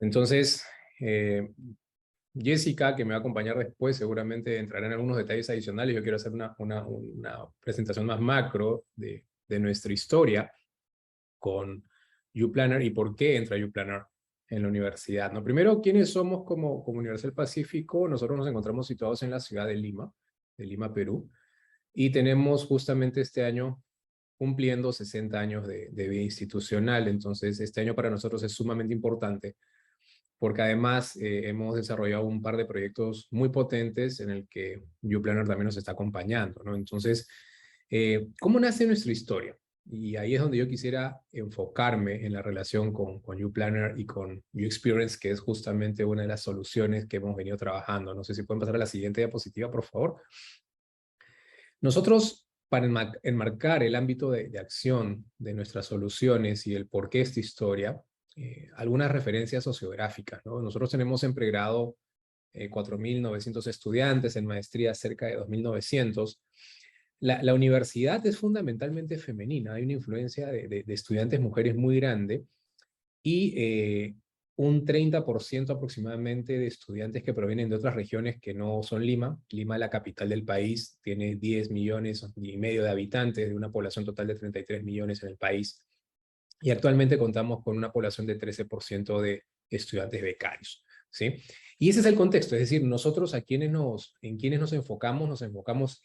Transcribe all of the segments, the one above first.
Entonces, Jessica, que me va a acompañar después, seguramente entrará en algunos detalles adicionales. Yo quiero hacer una presentación más macro de nuestra historia con YouPlanner y por qué entra YouPlanner en la universidad, ¿no? Primero, ¿quiénes somos como Universidad del Pacífico? Nosotros nos encontramos situados en la ciudad de Lima, Perú, y tenemos justamente este año cumpliendo 60 años de vida institucional. Entonces, este año para nosotros es sumamente importante porque además hemos desarrollado un par de proyectos muy potentes en el que YouPlanner también nos está acompañando, ¿no? Entonces, ¿cómo nace nuestra historia? Y ahí es donde yo quisiera enfocarme en la relación con YouPlanner y con YouExperience, que es justamente una de las soluciones que hemos venido trabajando. No sé si pueden pasar a la siguiente diapositiva, por favor. Nosotros, para enmarcar el ámbito de acción de nuestras soluciones y el por qué esta historia, algunas referencias sociográficas, ¿no? Nosotros tenemos en pregrado 4.900 estudiantes, en maestría cerca de 2.900. La universidad es fundamentalmente femenina, hay una influencia de estudiantes mujeres muy grande y un 30% aproximadamente de estudiantes que provienen de otras regiones que no son Lima. Lima, la capital del país, tiene 10 millones y medio de habitantes, de una población total de 33 millones en el país. Y actualmente contamos con una población de 13% de estudiantes becarios, ¿sí? Y ese es el contexto, es decir, nosotros en quienes nos enfocamos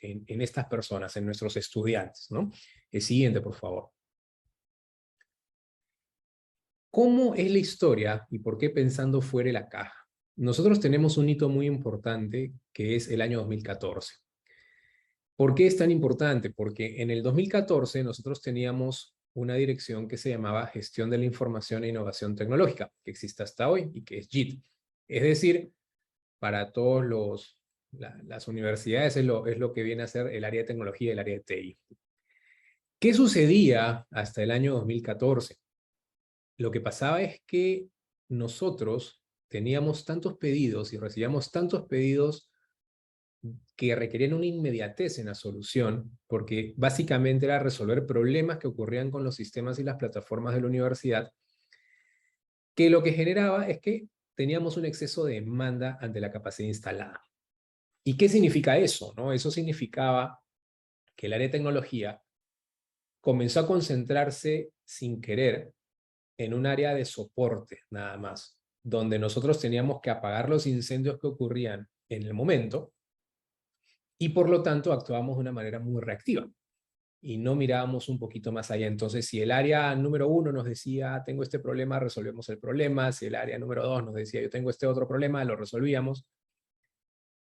en estas personas, en nuestros estudiantes, ¿no? El siguiente, por favor. ¿Cómo es la historia y por qué pensando fuera de la caja? Nosotros tenemos un hito muy importante que es el año 2014. ¿Por qué es tan importante? Porque en el 2014 nosotros teníamos una dirección que se llamaba Gestión de la Información e Innovación Tecnológica, que existe hasta hoy y que es JIT. Es decir, para las universidades es lo que viene a ser el área de tecnología y el área de TI. ¿Qué sucedía hasta el año 2014? Lo que pasaba es que nosotros teníamos tantos pedidos y recibíamos tantos pedidos que requerían una inmediatez en la solución, porque básicamente era resolver problemas que ocurrían con los sistemas y las plataformas de la universidad, que lo que generaba es que teníamos un exceso de demanda ante la capacidad instalada. ¿Y qué significa eso, no? Eso significaba que el área de tecnología comenzó a concentrarse sin querer en un área de soporte nada más, donde nosotros teníamos que apagar los incendios que ocurrían en el momento y por lo tanto actuábamos de una manera muy reactiva y no mirábamos un poquito más allá. Entonces, si el área número 1 nos decía, tengo este problema, resolvemos el problema. Si el área número 2 nos decía, yo tengo este otro problema, lo resolvíamos.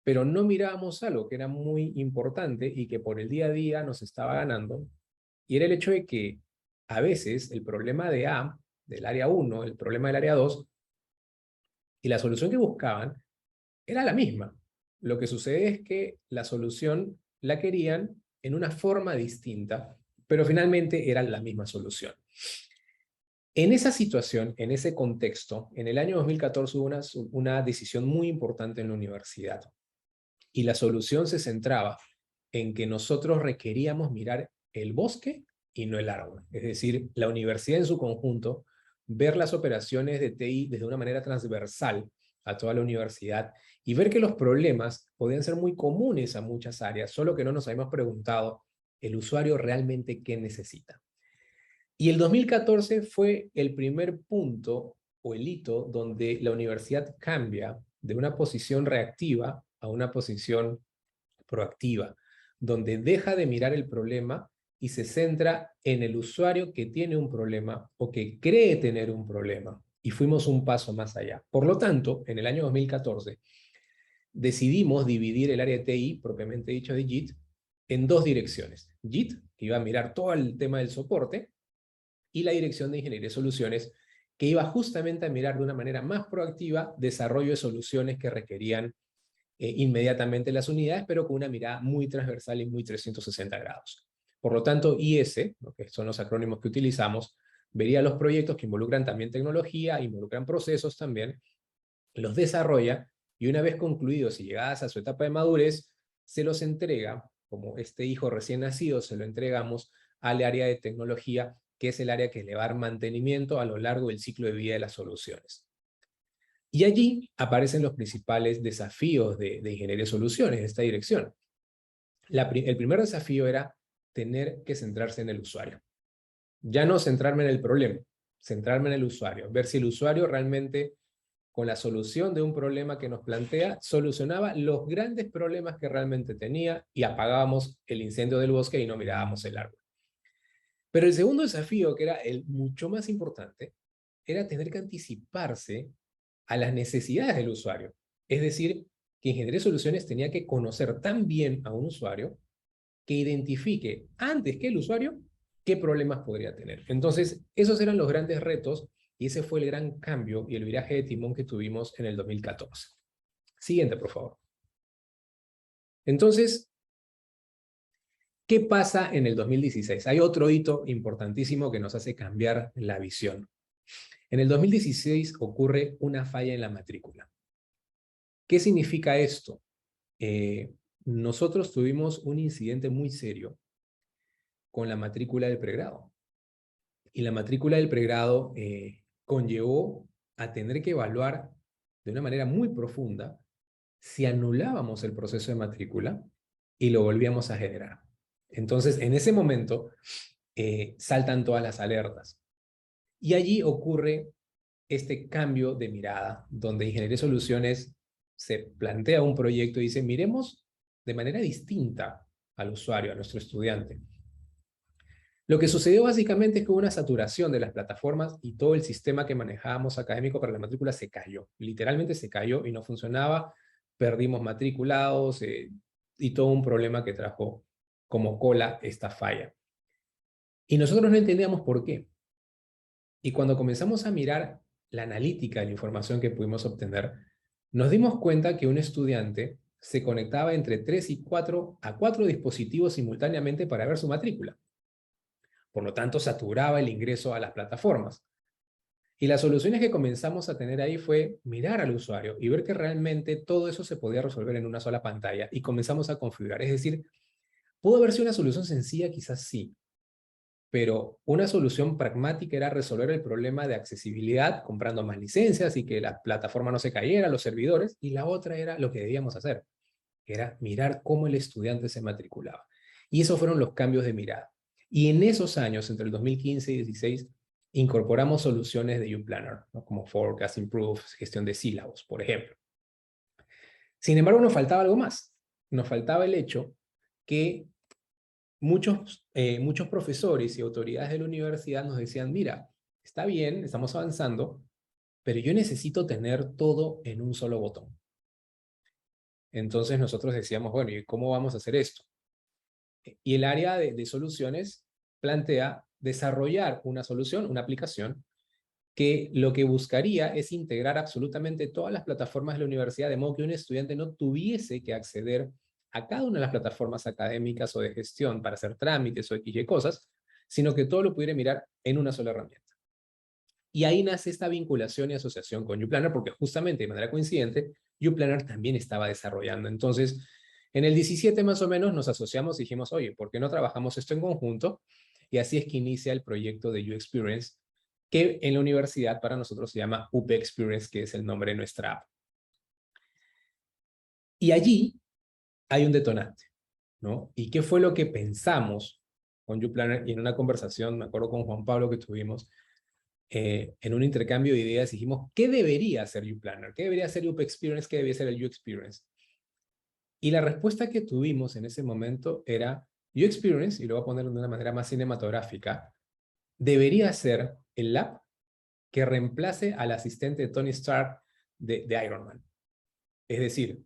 Pero no mirábamos algo que era muy importante y que por el día a día nos estaba ganando, y era el hecho de que a veces el problema de A, del área 1, el problema del área 2, y la solución que buscaban era la misma. Lo que sucede es que la solución la querían en una forma distinta, pero finalmente era la misma solución. En esa situación, en ese contexto, en el año 2014 hubo una decisión muy importante en la universidad y la solución se centraba en que nosotros requeríamos mirar el bosque y no el árbol. Es decir, la universidad en su conjunto, ver las operaciones de TI desde una manera transversal a toda la universidad y ver que los problemas podían ser muy comunes a muchas áreas, solo que no nos habíamos preguntado el usuario realmente qué necesita. Y el 2014 fue el primer punto o el hito donde la universidad cambia de una posición reactiva a una posición proactiva, donde deja de mirar el problema y se centra en el usuario que tiene un problema o que cree tener un problema. Y fuimos un paso más allá. Por lo tanto, en el año 2014, decidimos dividir el área de TI, propiamente dicho de JIT, en dos direcciones. JIT, que iba a mirar todo el tema del soporte, y la dirección de Ingeniería de Soluciones, que iba justamente a mirar de una manera más proactiva desarrollo de soluciones que requerían inmediatamente las unidades, pero con una mirada muy transversal y muy 360 grados. Por lo tanto, IS, ¿no?, que son los acrónimos que utilizamos, vería los proyectos que involucran también tecnología, involucran procesos también, los desarrolla y una vez concluidos y llegadas a su etapa de madurez, se los entrega, como este hijo recién nacido, se lo entregamos al área de tecnología, que es el área que le va a dar mantenimiento a lo largo del ciclo de vida de las soluciones. Y allí aparecen los principales desafíos de ingeniería de soluciones, de esta dirección. El primer desafío era tener que centrarse en el usuario. Ya no centrarme en el problema, centrarme en el usuario, ver si el usuario realmente, con la solución de un problema que nos plantea, solucionaba los grandes problemas que realmente tenía y apagábamos el incendio del bosque y no mirábamos el árbol. Pero el segundo desafío, que era el mucho más importante, era tener que anticiparse a las necesidades del usuario. Es decir, que Ingeniería de Soluciones tenía que conocer tan bien a un usuario que identifique antes que el usuario qué problemas podría tener. Entonces, esos eran los grandes retos y ese fue el gran cambio y el viraje de timón que tuvimos en el 2014. Siguiente, por favor. Entonces, ¿qué pasa en el 2016? Hay otro hito importantísimo que nos hace cambiar la visión. En el 2016 ocurre una falla en la matrícula. ¿Qué significa esto? Nosotros tuvimos un incidente muy serio con la matrícula del pregrado. Y la matrícula del pregrado conllevó a tener que evaluar de una manera muy profunda si anulábamos el proceso de matrícula y lo volvíamos a generar. Entonces, en ese momento, saltan todas las alertas. Y allí ocurre este cambio de mirada, donde Ingeniería de Soluciones se plantea un proyecto y dice, miremos de manera distinta al usuario, a nuestro estudiante. Lo que sucedió básicamente es que hubo una saturación de las plataformas y todo el sistema que manejábamos académico para la matrícula se cayó. Literalmente se cayó y no funcionaba. Perdimos matriculados y todo un problema que trajo como cola esta falla. Y nosotros no entendíamos por qué. Y cuando comenzamos a mirar la analítica de la información que pudimos obtener, nos dimos cuenta que un estudiante se conectaba entre 3 y 4 a 4 dispositivos simultáneamente para ver su matrícula. Por lo tanto, saturaba el ingreso a las plataformas. Y las soluciones que comenzamos a tener ahí fue mirar al usuario y ver que realmente todo eso se podía resolver en una sola pantalla y comenzamos a configurar. Es decir, pudo haber sido una solución sencilla, quizás sí, pero una solución pragmática era resolver el problema de accesibilidad comprando más licencias y que la plataforma no se cayera, los servidores, y la otra era lo que debíamos hacer, que era mirar cómo el estudiante se matriculaba. Y esos fueron los cambios de mirada. Y en esos años, entre el 2015 y 2016, incorporamos soluciones de UPlanner, ¿no? Como Forecast, Improve, gestión de sílabos, por ejemplo. Sin embargo, nos faltaba algo más. Nos faltaba el hecho que muchos profesores y autoridades de la universidad nos decían, mira, está bien, estamos avanzando, pero yo necesito tener todo en un solo botón. Entonces nosotros decíamos, bueno, ¿y cómo vamos a hacer esto? Y el área de soluciones plantea desarrollar una solución, una aplicación, que lo que buscaría es integrar absolutamente todas las plataformas de la universidad, de modo que un estudiante no tuviese que acceder a cada una de las plataformas académicas o de gestión para hacer trámites o X y cosas, sino que todo lo pudiera mirar en una sola herramienta. Y ahí nace esta vinculación y asociación con UPlanner, porque justamente de manera coincidente, UPlanner también estaba desarrollando. Entonces, en el 17 más o menos nos asociamos y dijimos, oye, ¿por qué no trabajamos esto en conjunto? Y así es que inicia el proyecto de UExperience, que en la universidad para nosotros se llama UP Experience, que es el nombre de nuestra app. Y allí hay un detonante, ¿no? ¿Y qué fue lo que pensamos con UPlanner? Y en una conversación, me acuerdo con Juan Pablo que tuvimos, en un intercambio de ideas, dijimos, ¿qué debería hacer UPlanner? ¿Qué debería hacer UP Experience? ¿Qué debería ser el UExperience? Y la respuesta que tuvimos en ese momento era, UExperience, y lo voy a poner de una manera más cinematográfica, debería ser el lab que reemplace al asistente de Tony Stark de Iron Man. Es decir,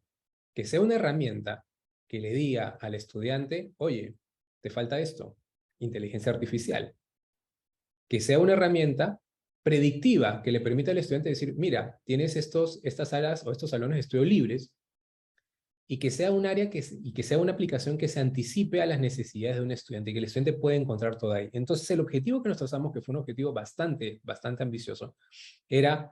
que sea una herramienta que le diga al estudiante, oye, te falta esto, inteligencia artificial. Que sea una herramienta predictiva que le permita al estudiante decir, mira, tienes estas salas o estos salones de estudio libres, y que sea un área y que sea una aplicación que se anticipe a las necesidades de un estudiante y que el estudiante pueda encontrar todo ahí. Entonces, el objetivo que nos trazamos, que fue un objetivo bastante ambicioso, era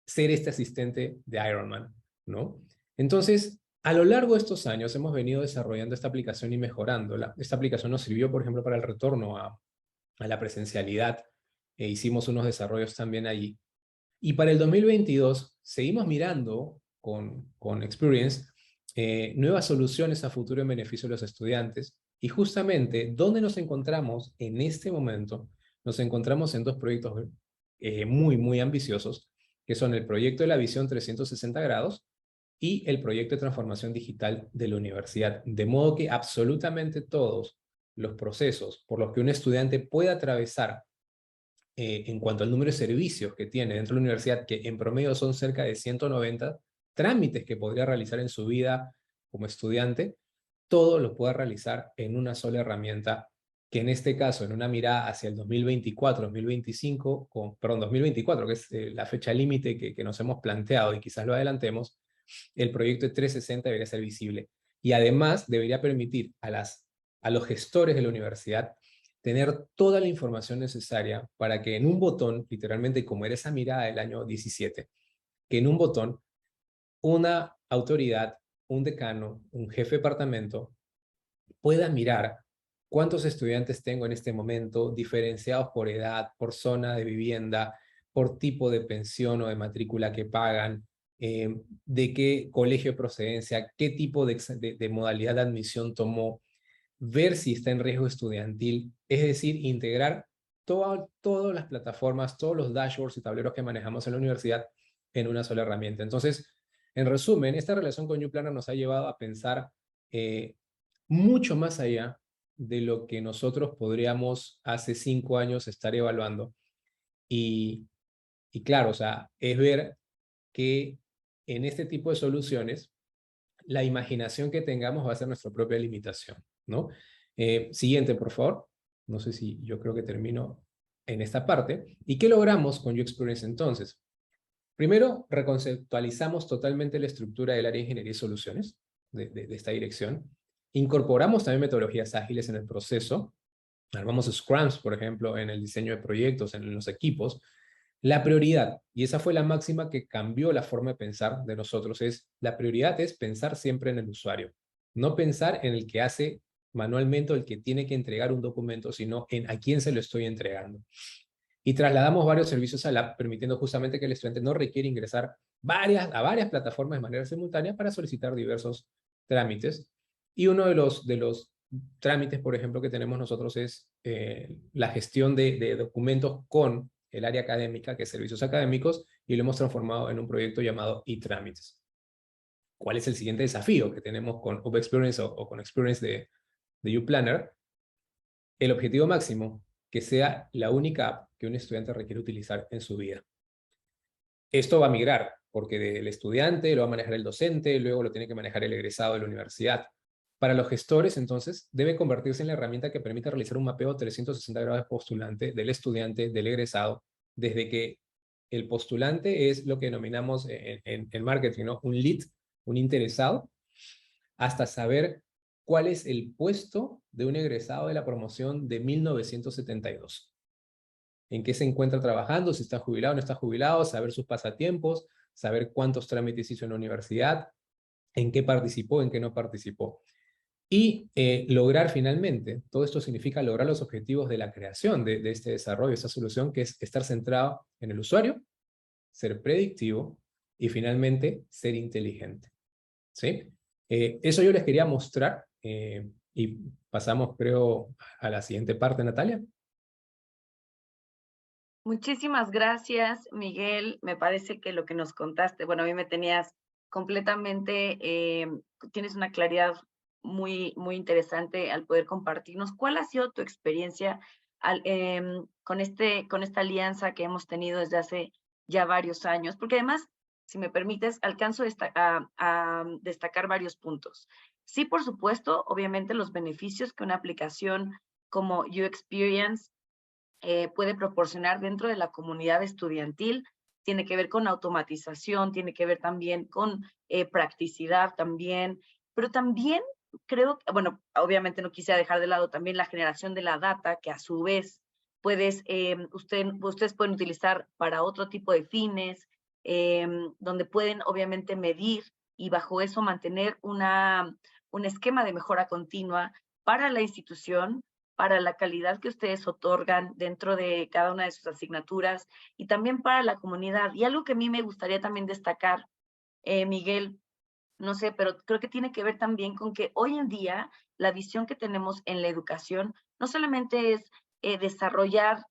ser este asistente de Iron Man, ¿no? Entonces, a lo largo de estos años hemos venido desarrollando esta aplicación y mejorándola. Esta aplicación nos sirvió, por ejemplo, para el retorno a la presencialidad. Hicimos unos desarrollos también allí. Y para el 2022 seguimos mirando con Experience nuevas soluciones a futuro en beneficio de los estudiantes. Y justamente, ¿dónde nos encontramos en este momento? Nos encontramos en dos proyectos muy ambiciosos, que son el proyecto de la visión 360 grados y el proyecto de transformación digital de la universidad. De modo que absolutamente todos los procesos por los que un estudiante puede atravesar en cuanto al número de servicios que tiene dentro de la universidad, que en promedio son cerca de 190 trámites que podría realizar en su vida como estudiante, todo lo puede realizar en una sola herramienta, que en este caso, en una mirada hacia el 2024, 2025, perdón, 2024, que es la fecha límite que nos hemos planteado y quizás lo adelantemos, el proyecto de 360 debería ser visible. Y además debería permitir a los gestores de la universidad tener toda la información necesaria para que en un botón, literalmente como era esa mirada del año 17, que en un botón una autoridad, un decano, un jefe de departamento pueda mirar cuántos estudiantes tengo en este momento, diferenciados por edad, por zona de vivienda, por tipo de pensión o de matrícula que pagan, de qué colegio de procedencia, qué tipo de modalidad de admisión tomó, ver si está en riesgo estudiantil, es decir, integrar todas las plataformas, todos los dashboards y tableros que manejamos en la universidad en una sola herramienta. Entonces, en resumen, esta relación con YouPlanner nos ha llevado a pensar mucho más allá de lo que nosotros podríamos hace 5 años estar evaluando. Y, y claro, o sea, es ver que en este tipo de soluciones la imaginación que tengamos va a ser nuestra propia limitación, ¿no? Siguiente, por favor. No sé si yo creo que termino en esta parte. ¿Y qué logramos con UXperience entonces? Primero, reconceptualizamos totalmente la estructura del área de ingeniería y soluciones de esta dirección. Incorporamos también metodologías ágiles en el proceso. Armamos scrums, por ejemplo, en el diseño de proyectos, en los equipos. La prioridad, y esa fue la máxima que cambió la forma de pensar de nosotros, es la prioridad es pensar siempre en el usuario, no pensar en el que hace manualmente o el que tiene que entregar un documento, sino en a quién se lo estoy entregando. Y trasladamos varios servicios a la app, permitiendo justamente que el estudiante no requiere ingresar a varias plataformas de manera simultánea para solicitar diversos trámites. Y uno de los trámites, por ejemplo, que tenemos nosotros es la gestión de documentos con el área académica, que es servicios académicos, y lo hemos transformado en un proyecto llamado eTrámites. ¿Cuál es el siguiente desafío que tenemos con UpExperience o con Experience de UPlanner? El objetivo máximo, que sea la única app que un estudiante requiere utilizar en su vida. Esto va a migrar, porque del estudiante lo va a manejar el docente, luego lo tiene que manejar el egresado de la universidad. Para los gestores, entonces, debe convertirse en la herramienta que permita realizar un mapeo 360 grados de postulante, del estudiante, del egresado, desde que el postulante es lo que denominamos en marketing, ¿no? Un lead, un interesado, hasta saber cuál es el puesto de un egresado de la promoción de 1972. En qué se encuentra trabajando, si está jubilado o no está jubilado, saber sus pasatiempos, saber cuántos trámites hizo en la universidad, en qué participó, en qué no participó. Y lograr finalmente, todo esto significa lograr los objetivos de la creación de este desarrollo, esta solución, que es estar centrado en el usuario, ser predictivo y finalmente ser inteligente. ¿Sí? Eso yo les quería mostrar y pasamos, creo, a la siguiente parte, Natalia. Muchísimas gracias, Miguel. Me parece que lo que nos contaste, bueno, a mí me tenías completamente, tienes una claridad muy interesante al poder compartirnos. ¿Cuál ha sido tu experiencia con esta alianza que hemos tenido desde hace ya varios años? Porque además, si me permites, alcanzo a destacar varios puntos. Sí, por supuesto, obviamente los beneficios que una aplicación como UXperience puede proporcionar dentro de la comunidad estudiantil. Tiene que ver con automatización, tiene que ver también con practicidad también, pero también creo, bueno, obviamente no quisiera dejar de lado también la generación de la data, que a su vez ustedes pueden utilizar para otro tipo de fines, donde pueden obviamente medir y bajo eso mantener un esquema de mejora continua para la institución, para la calidad que ustedes otorgan dentro de cada una de sus asignaturas y también para la comunidad. Y algo que a mí me gustaría también destacar, Miguel, no sé, pero creo que tiene que ver también con que hoy en día la visión que tenemos en la educación no solamente es desarrollar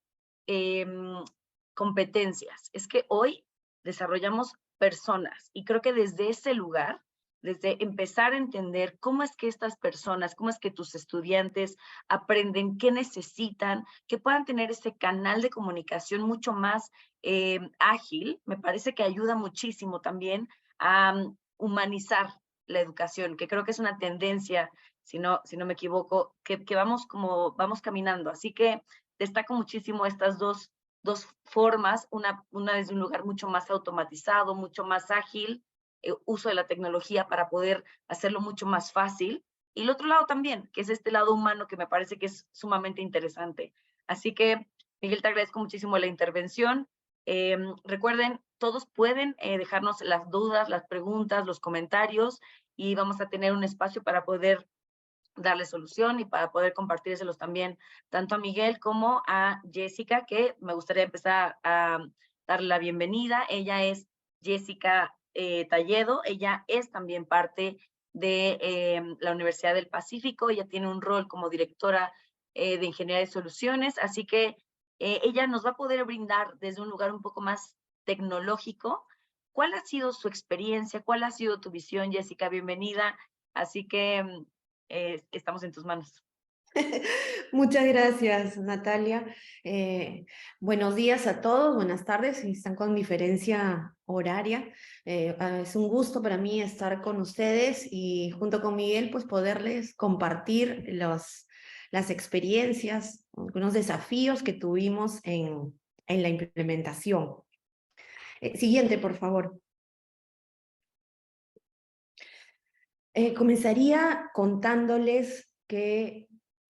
competencias, es que hoy desarrollamos personas y creo que desde ese lugar, desde empezar a entender cómo es que estas personas, cómo es que tus estudiantes aprenden, qué necesitan, que puedan tener ese canal de comunicación mucho más ágil, me parece que ayuda muchísimo también a humanizar la educación, que creo que es una tendencia, si no me equivoco, que vamos caminando. Así que destaco muchísimo estas dos formas, una desde un lugar mucho más automatizado, mucho más ágil, uso de la tecnología para poder hacerlo mucho más fácil, y el otro lado también, que es este lado humano que me parece que es sumamente interesante. Así que, Miguel, te agradezco muchísimo la intervención. Recuerden, todos pueden dejarnos las dudas, las preguntas, los comentarios, y vamos a tener un espacio para poder darle solución y para poder compartírselos también tanto a Miguel como a Jessica, que me gustaría empezar a darle la bienvenida. Ella es Jessica Talledo, ella es también parte de la Universidad del Pacífico, ella tiene un rol como directora de Ingeniería de Soluciones, así que ella nos va a poder brindar desde un lugar un poco más tecnológico. ¿Cuál ha sido su experiencia? ¿Cuál ha sido tu visión, Jessica? Bienvenida. Así que estamos en tus manos. Muchas gracias, Natalia. Buenos días a todos, buenas tardes, si están con diferencia horaria. Es un gusto para mí estar con ustedes y junto con Miguel, pues poderles compartir las experiencias, algunos desafíos que tuvimos en la implementación. Siguiente, por favor. Comenzaría contándoles que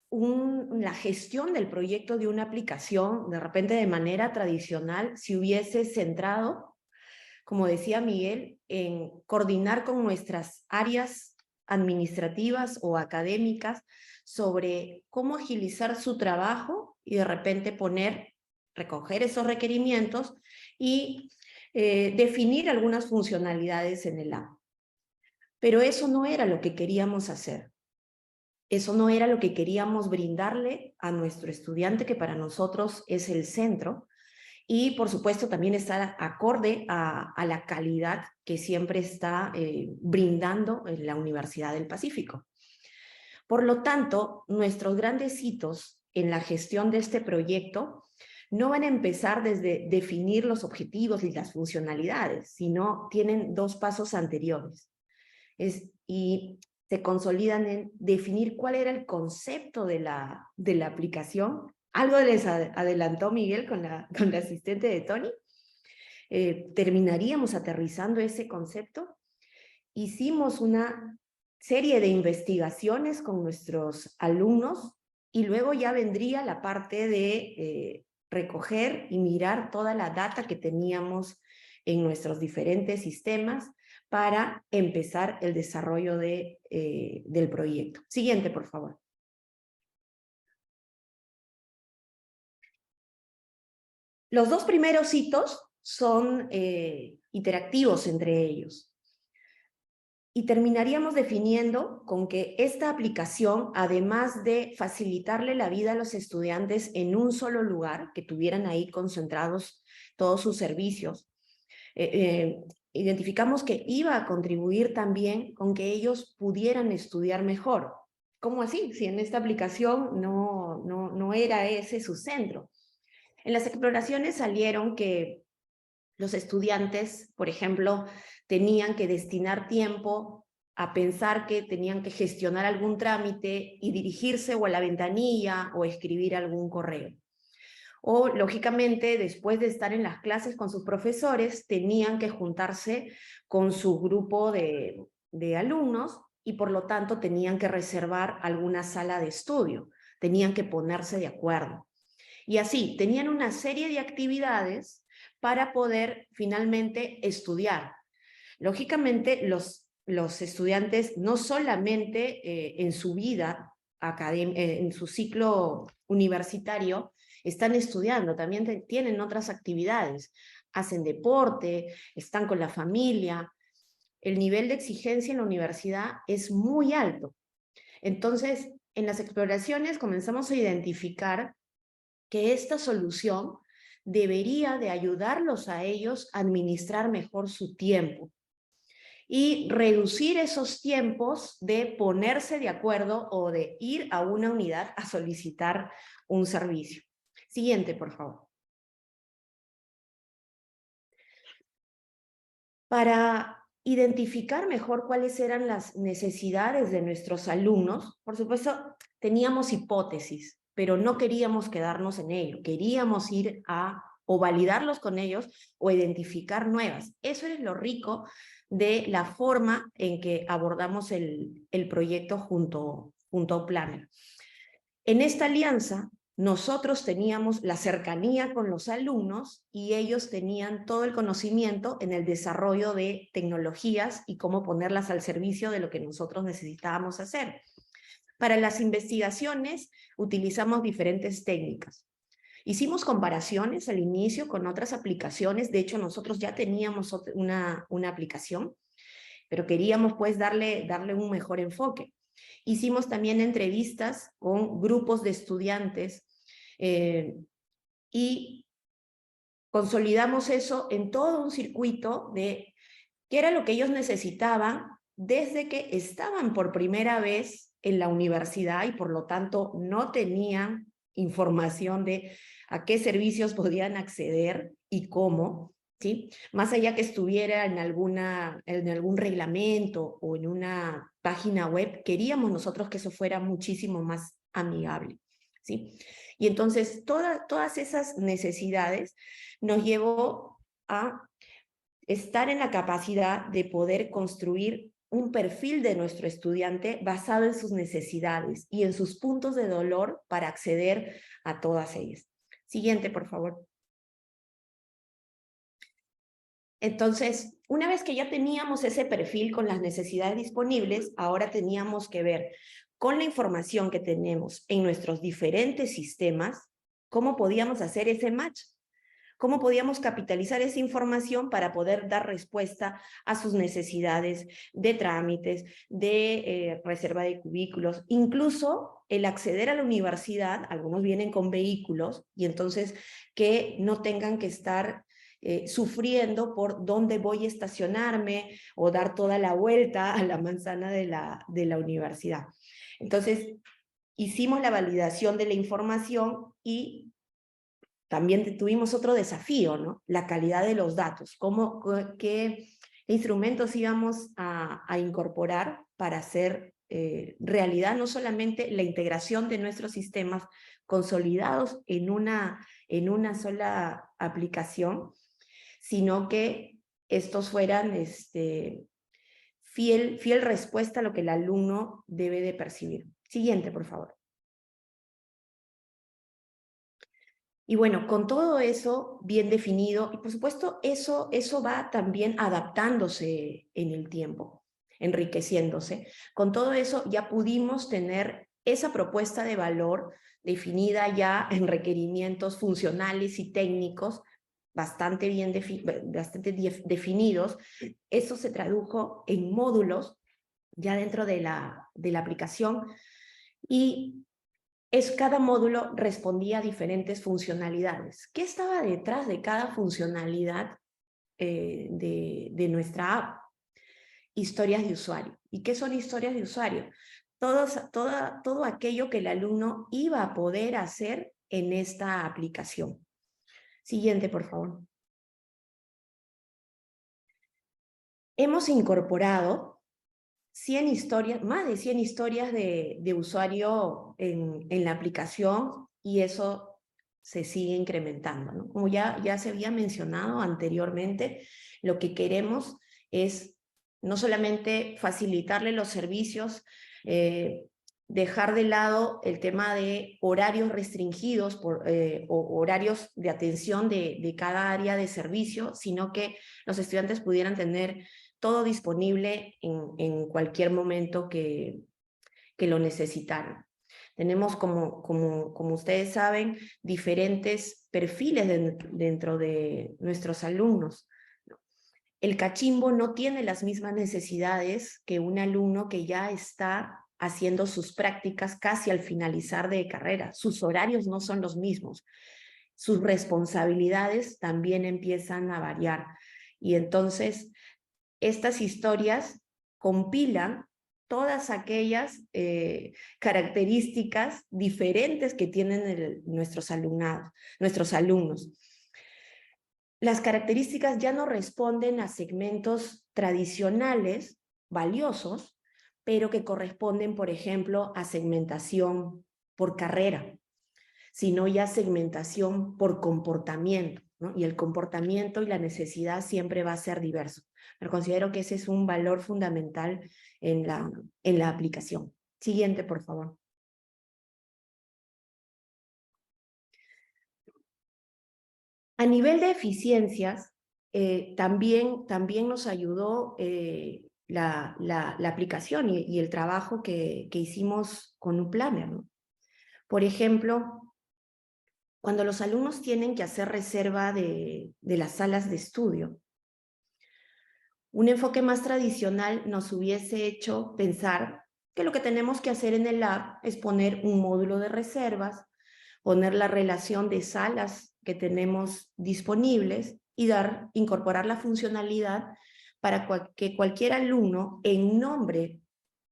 la gestión del proyecto de una aplicación, de repente de manera tradicional, se hubiese centrado, como decía Miguel, en coordinar con nuestras áreas administrativas o académicas sobre cómo agilizar su trabajo y de repente recoger esos requerimientos y definir algunas funcionalidades en el app. Pero eso no era lo que queríamos hacer. Eso no era lo que queríamos brindarle a nuestro estudiante, que para nosotros es el centro, y por supuesto también estar acorde a la calidad que siempre está brindando en la Universidad del Pacífico. Por lo tanto, nuestros grandes hitos en la gestión de este proyecto no van a empezar desde definir los objetivos y las funcionalidades, sino tienen dos pasos anteriores. Y se consolidan en definir cuál era el concepto de la aplicación. Algo les adelantó Miguel con la asistente de Tony. Terminaríamos aterrizando ese concepto. Hicimos una serie de investigaciones con nuestros alumnos y luego ya vendría la parte de recoger y mirar toda la data que teníamos en nuestros diferentes sistemas para empezar el desarrollo del proyecto. Siguiente, por favor. Los dos primeros hitos son interactivos entre ellos. Y terminaríamos definiendo con que esta aplicación, además de facilitarle la vida a los estudiantes en un solo lugar, que tuvieran ahí concentrados todos sus servicios, identificamos que iba a contribuir también con que ellos pudieran estudiar mejor. ¿Cómo así? Si en esta aplicación no era ese su centro. En las exploraciones salieron que los estudiantes, por ejemplo, tenían que destinar tiempo a pensar que tenían que gestionar algún trámite y dirigirse o a la ventanilla o escribir algún correo. O, lógicamente, después de estar en las clases con sus profesores, tenían que juntarse con su grupo de alumnos y, por lo tanto, tenían que reservar alguna sala de estudio, tenían que ponerse de acuerdo. Y así, tenían una serie de actividades para poder finalmente estudiar. Lógicamente, los estudiantes no solamente en su vida en su ciclo universitario, están estudiando, también tienen otras actividades, hacen deporte, están con la familia. El nivel de exigencia en la universidad es muy alto. Entonces, en las exploraciones comenzamos a identificar que esta solución debería de ayudarlos a ellos a administrar mejor su tiempo y reducir esos tiempos de ponerse de acuerdo o de ir a una unidad a solicitar un servicio. Siguiente, por favor. Para identificar mejor cuáles eran las necesidades de nuestros alumnos, por supuesto, teníamos hipótesis, pero no queríamos quedarnos en ello, queríamos ir a o validarlos con ellos o identificar nuevas. Eso es lo rico de la forma en que abordamos el proyecto junto a Planner. En esta alianza, nosotros teníamos la cercanía con los alumnos y ellos tenían todo el conocimiento en el desarrollo de tecnologías y cómo ponerlas al servicio de lo que nosotros necesitábamos hacer. Para las investigaciones utilizamos diferentes técnicas. Hicimos comparaciones al inicio con otras aplicaciones. De hecho, nosotros ya teníamos una aplicación, pero queríamos pues darle un mejor enfoque. Hicimos también entrevistas con grupos de estudiantes y consolidamos eso en todo un circuito de qué era lo que ellos necesitaban desde que estaban por primera vez en la universidad y por lo tanto no tenían información de a qué servicios podían acceder y cómo, ¿sí? Más allá que estuviera en algún reglamento o en una página web, queríamos nosotros que eso fuera muchísimo más amigable, ¿sí? Y entonces todas esas necesidades nos llevó a estar en la capacidad de poder construir un perfil de nuestro estudiante basado en sus necesidades y en sus puntos de dolor para acceder a todas ellas. Siguiente, por favor. Entonces, una vez que ya teníamos ese perfil con las necesidades disponibles, ahora teníamos que ver con la información que tenemos en nuestros diferentes sistemas, cómo podíamos hacer ese match. ¿Cómo podíamos capitalizar esa información para poder dar respuesta a sus necesidades de trámites, de reserva de cubículos? Incluso el acceder a la universidad, algunos vienen con vehículos, y entonces que no tengan que estar sufriendo por dónde voy a estacionarme o dar toda la vuelta a la manzana de la universidad. Entonces, hicimos la validación de la información y también tuvimos otro desafío, ¿no? La calidad de los datos. ¿Qué instrumentos íbamos a incorporar para hacer realidad no solamente la integración de nuestros sistemas consolidados en una sola aplicación, sino que estos fueran fiel respuesta a lo que el alumno debe de percibir. Siguiente, por favor. Y bueno, con todo eso bien definido, y por supuesto eso va también adaptándose en el tiempo, enriqueciéndose. Con todo eso ya pudimos tener esa propuesta de valor definida ya en requerimientos funcionales y técnicos bastante bien definidos. Eso se tradujo en módulos ya dentro de la aplicación y cada módulo respondía a diferentes funcionalidades. ¿Qué estaba detrás de cada funcionalidad de nuestra app? Historias de usuario. ¿Y qué son historias de usuario? Todo aquello que el alumno iba a poder hacer en esta aplicación. Siguiente, por favor. Hemos incorporado 100 historias, más de 100 historias de usuario en la aplicación, y eso se sigue incrementando, ¿no? Como ya se había mencionado anteriormente, lo que queremos es no solamente facilitarle los servicios, dejar de lado el tema de horarios restringidos o horarios de atención de cada área de servicio, sino que los estudiantes pudieran tener todo disponible en cualquier momento que lo necesitaran. Tenemos, como ustedes saben, diferentes perfiles dentro de nuestros alumnos. El cachimbo no tiene las mismas necesidades que un alumno que ya está haciendo sus prácticas casi al finalizar de carrera. Sus horarios no son los mismos. Sus responsabilidades también empiezan a variar. Y entonces, estas historias compilan todas aquellas características diferentes que tienen nuestros alumnos. Las características ya no responden a segmentos tradicionales valiosos, pero que corresponden, por ejemplo, a segmentación por carrera, sino ya segmentación por comportamiento, ¿no? Y el comportamiento y la necesidad siempre va a ser diverso. Pero considero que ese es un valor fundamental en la aplicación. Siguiente, por favor. A nivel de eficiencias, también nos ayudó la aplicación y el trabajo que hicimos con UPlanner, ¿no? Por ejemplo, cuando los alumnos tienen que hacer reserva de las salas de estudio, un enfoque más tradicional nos hubiese hecho pensar que lo que tenemos que hacer en el lab es poner un módulo de reservas, poner la relación de salas que tenemos disponibles y incorporar la funcionalidad para que cualquier alumno, en nombre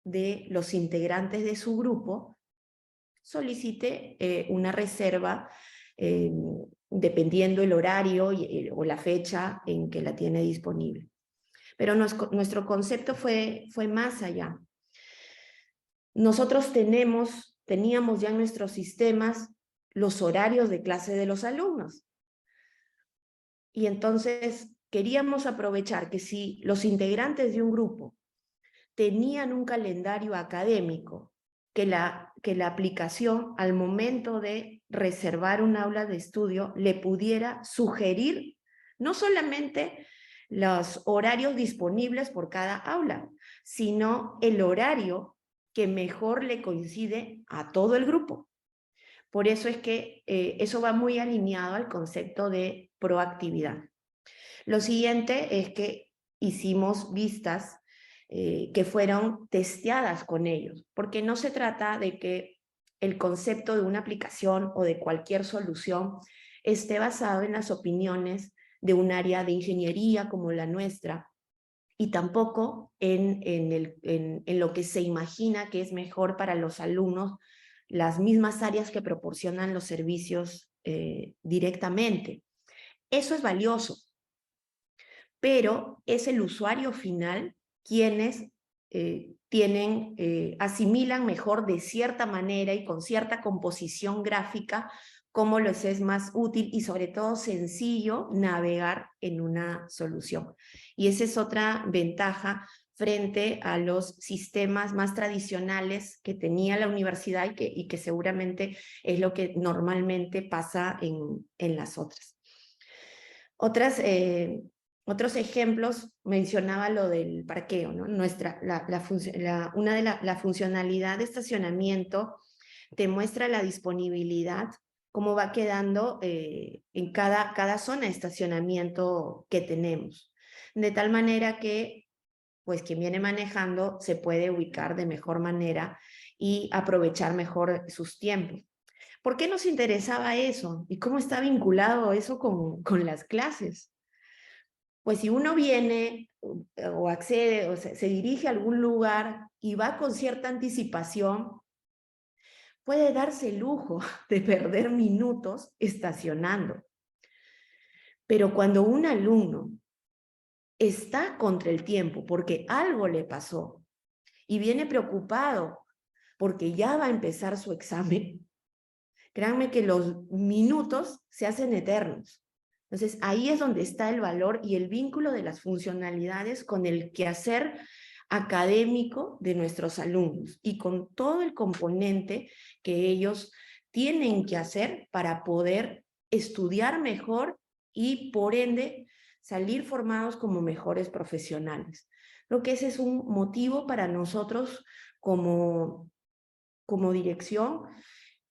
de los integrantes de su grupo, solicite una reserva dependiendo el horario o la fecha en que la tiene disponible. Pero nuestro concepto fue más allá. Nosotros teníamos ya en nuestros sistemas los horarios de clase de los alumnos. Y entonces queríamos aprovechar que si los integrantes de un grupo tenían un calendario académico, que la aplicación al momento de reservar un aula de estudio le pudiera sugerir no solamente los horarios disponibles por cada aula, sino el horario que mejor le coincide a todo el grupo. Por eso es que eso va muy alineado al concepto de proactividad. Lo siguiente es que hicimos vistas que fueron testeadas con ellos, porque no se trata de que el concepto de una aplicación o de cualquier solución esté basado en las opiniones de un área de ingeniería como la nuestra, y tampoco en lo que se imagina que es mejor para los alumnos, las mismas áreas que proporcionan los servicios directamente. Eso es valioso, pero es el usuario final quienes asimilan mejor de cierta manera y con cierta composición gráfica cómo les es más útil y sobre todo sencillo navegar en una solución. Y esa es otra ventaja frente a los sistemas más tradicionales que tenía la universidad y que seguramente es lo que normalmente pasa en las otras. Otros ejemplos, mencionaba lo del parqueo, ¿no? La funcionalidad de estacionamiento te muestra la disponibilidad, cómo va quedando en cada zona de estacionamiento que tenemos. De tal manera que, pues, quien viene manejando se puede ubicar de mejor manera y aprovechar mejor sus tiempos. ¿Por qué nos interesaba eso? ¿Y cómo está vinculado eso con las clases? Pues si uno viene o accede o se dirige a algún lugar y va con cierta anticipación, puede darse el lujo de perder minutos estacionando. Pero cuando un alumno está contra el tiempo porque algo le pasó y viene preocupado porque ya va a empezar su examen, créanme que los minutos se hacen eternos. Entonces, ahí es donde está el valor y el vínculo de las funcionalidades con el quehacer académico de nuestros alumnos y con todo el componente que ellos tienen que hacer para poder estudiar mejor y, por ende, salir formados como mejores profesionales. Creo que ese es un motivo para nosotros como como dirección,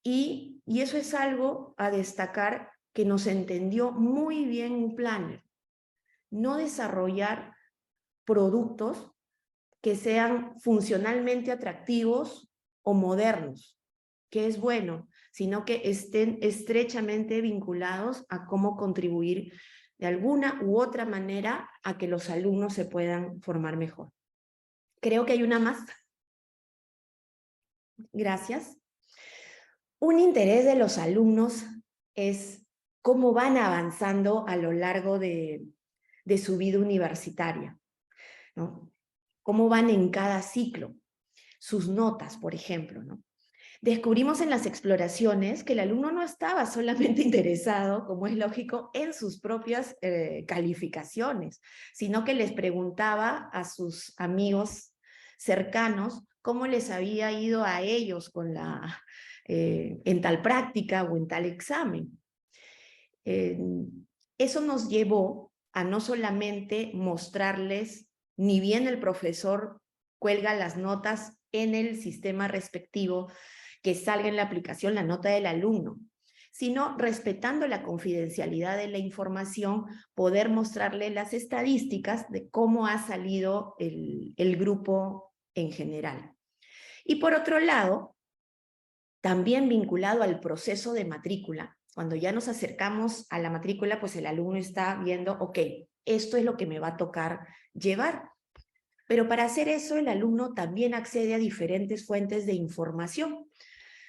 y eso es algo a destacar que nos entendió muy bien un planner. No desarrollar productos que sean funcionalmente atractivos o modernos, que es bueno, sino que estén estrechamente vinculados a cómo contribuir de alguna u otra manera a que los alumnos se puedan formar mejor. Creo que hay una más. Gracias. Un interés de los alumnos es cómo van avanzando a lo largo de su vida universitaria, ¿no? Cómo van en cada ciclo, sus notas, por ejemplo, ¿no? Descubrimos en las exploraciones que el alumno no estaba solamente interesado, como es lógico, en sus propias calificaciones, sino que les preguntaba a sus amigos cercanos cómo les había ido a ellos con en tal práctica o en tal examen. Eso nos llevó a no solamente mostrarles, ni bien el profesor cuelga las notas en el sistema respectivo, que salga en la aplicación la nota del alumno, sino respetando la confidencialidad de la información, poder mostrarle las estadísticas de cómo ha salido el grupo en general. Y por otro lado, también vinculado al proceso de matrícula, cuando ya nos acercamos a la matrícula, pues el alumno está viendo, ok, esto es lo que me va a tocar llevar. Pero para hacer eso, el alumno también accede a diferentes fuentes de información,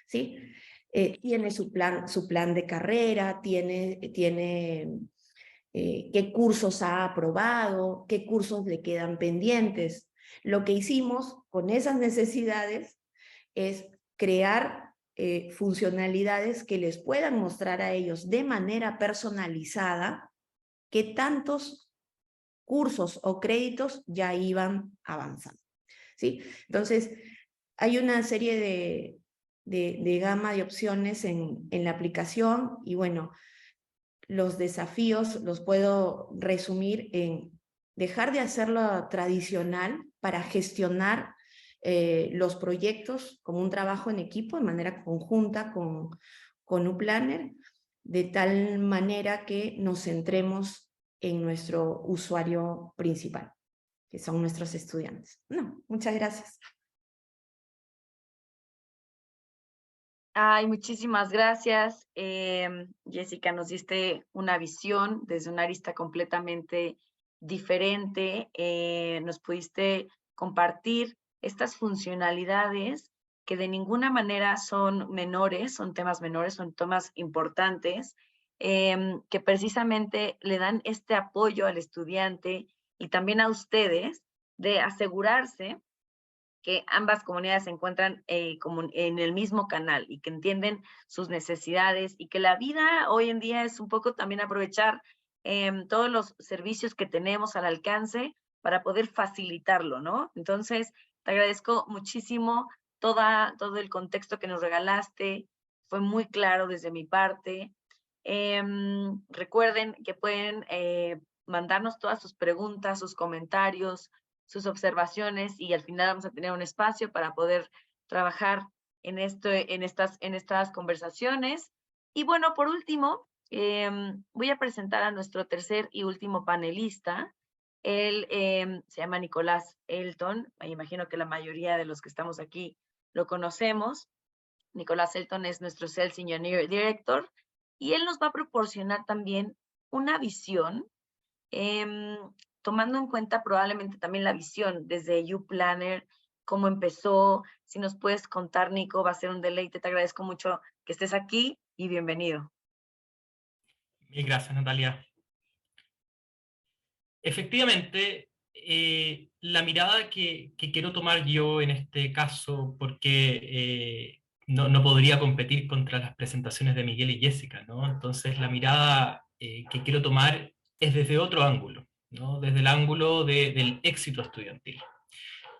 ¿sí? Tiene su plan de carrera, tiene qué cursos ha aprobado, qué cursos le quedan pendientes. Lo que hicimos con esas necesidades es crear funcionalidades que les puedan mostrar a ellos de manera personalizada qué tantos cursos o créditos ya iban avanzando, ¿sí? Entonces, hay una serie de gama de opciones en la aplicación y bueno, los desafíos los puedo resumir en dejar de hacerlo tradicional para gestionar los proyectos como un trabajo en equipo, de manera conjunta con UPlanner, de tal manera que nos centremos en nuestro usuario principal, que son nuestros estudiantes. No, muchas gracias. Ay, muchísimas gracias. Jessica, nos diste una visión desde una arista completamente diferente. Nos pudiste compartir estas funcionalidades que de ninguna manera son menores, son temas menores, son temas importantes, que precisamente le dan este apoyo al estudiante y también a ustedes de asegurarse que ambas comunidades se encuentran como en el mismo canal y que entienden sus necesidades y que la vida hoy en día es un poco también aprovechar todos los servicios que tenemos al alcance para poder facilitarlo, ¿no? Entonces, te agradezco muchísimo todo el contexto que nos regalaste, fue muy claro desde mi parte. Recuerden que pueden mandarnos todas sus preguntas, sus comentarios, sus observaciones y al final vamos a tener un espacio para poder trabajar en estas conversaciones. Y bueno, por último, voy a presentar a nuestro tercer y último panelista. Él se llama Nicolás Elton. Me imagino que la mayoría de los que estamos aquí lo conocemos. Nicolás Elton es nuestro Sales Engineer Director y él nos va a proporcionar también una visión tomando en cuenta probablemente también la visión desde UPlanner, cómo empezó. Si nos puedes contar, Nico, va a ser un deleite. Te agradezco mucho que estés aquí y bienvenido. Mil gracias, Natalia. Efectivamente, la mirada que quiero tomar yo en este caso, porque no podría competir contra las presentaciones de Miguel y Jessica, ¿no? Entonces, la mirada que quiero tomar es desde otro ángulo, ¿no? Desde el ángulo del éxito estudiantil.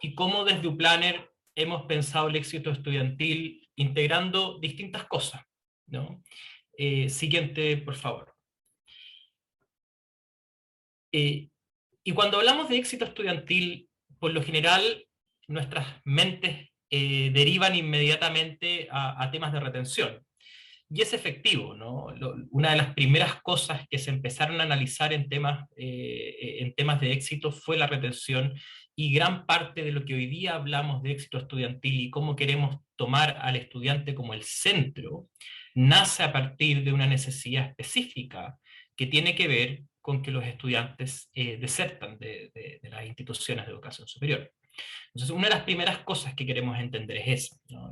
Y cómo desde UPlanner hemos pensado el éxito estudiantil integrando distintas cosas, ¿no? Siguiente, por favor. Y cuando hablamos de éxito estudiantil, por lo general, nuestras mentes derivan inmediatamente a temas de retención. Y es efectivo, ¿no? Una de las primeras cosas que se empezaron a analizar en temas de éxito fue la retención, y gran parte de lo que hoy día hablamos de éxito estudiantil y cómo queremos tomar al estudiante como el centro, nace a partir de una necesidad específica que tiene que ver con que los estudiantes desertan de las instituciones de educación superior. Entonces, una de las primeras cosas que queremos entender es esa, ¿no?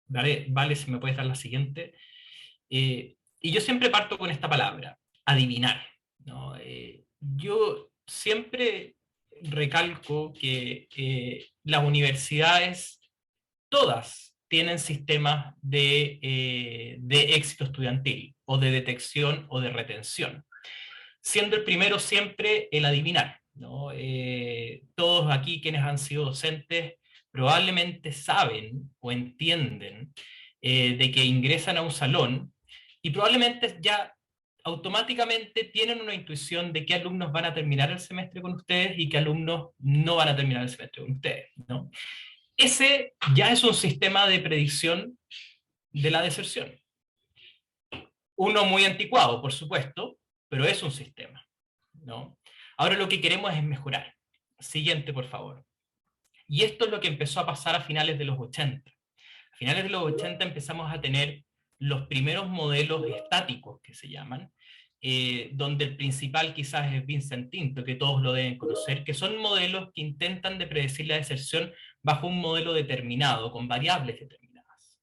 Vale, si me puedes dar la siguiente. Y yo siempre parto con esta palabra, adivinar, ¿no? Yo siempre recalco que las universidades, todas tienen sistemas de éxito estudiantil, o de detección o de retención, siendo el primero siempre el adivinar, ¿no? Todos aquí quienes han sido docentes probablemente saben o entienden de que ingresan a un salón y probablemente ya automáticamente tienen una intuición de qué alumnos van a terminar el semestre con ustedes y qué alumnos no van a terminar el semestre con ustedes, ¿no? Ese ya es un sistema de predicción de la deserción. Uno muy anticuado, por supuesto, pero es un sistema, ¿no? Ahora lo que queremos es mejorar. Siguiente, por favor. Y esto es lo que empezó a pasar a finales de los 80. A finales de los 80 empezamos a tener los primeros modelos estáticos, que se llaman, donde el principal quizás es Vincent Tinto, que todos lo deben conocer, que son modelos que intentan de predecir la deserción bajo un modelo determinado, con variables determinadas.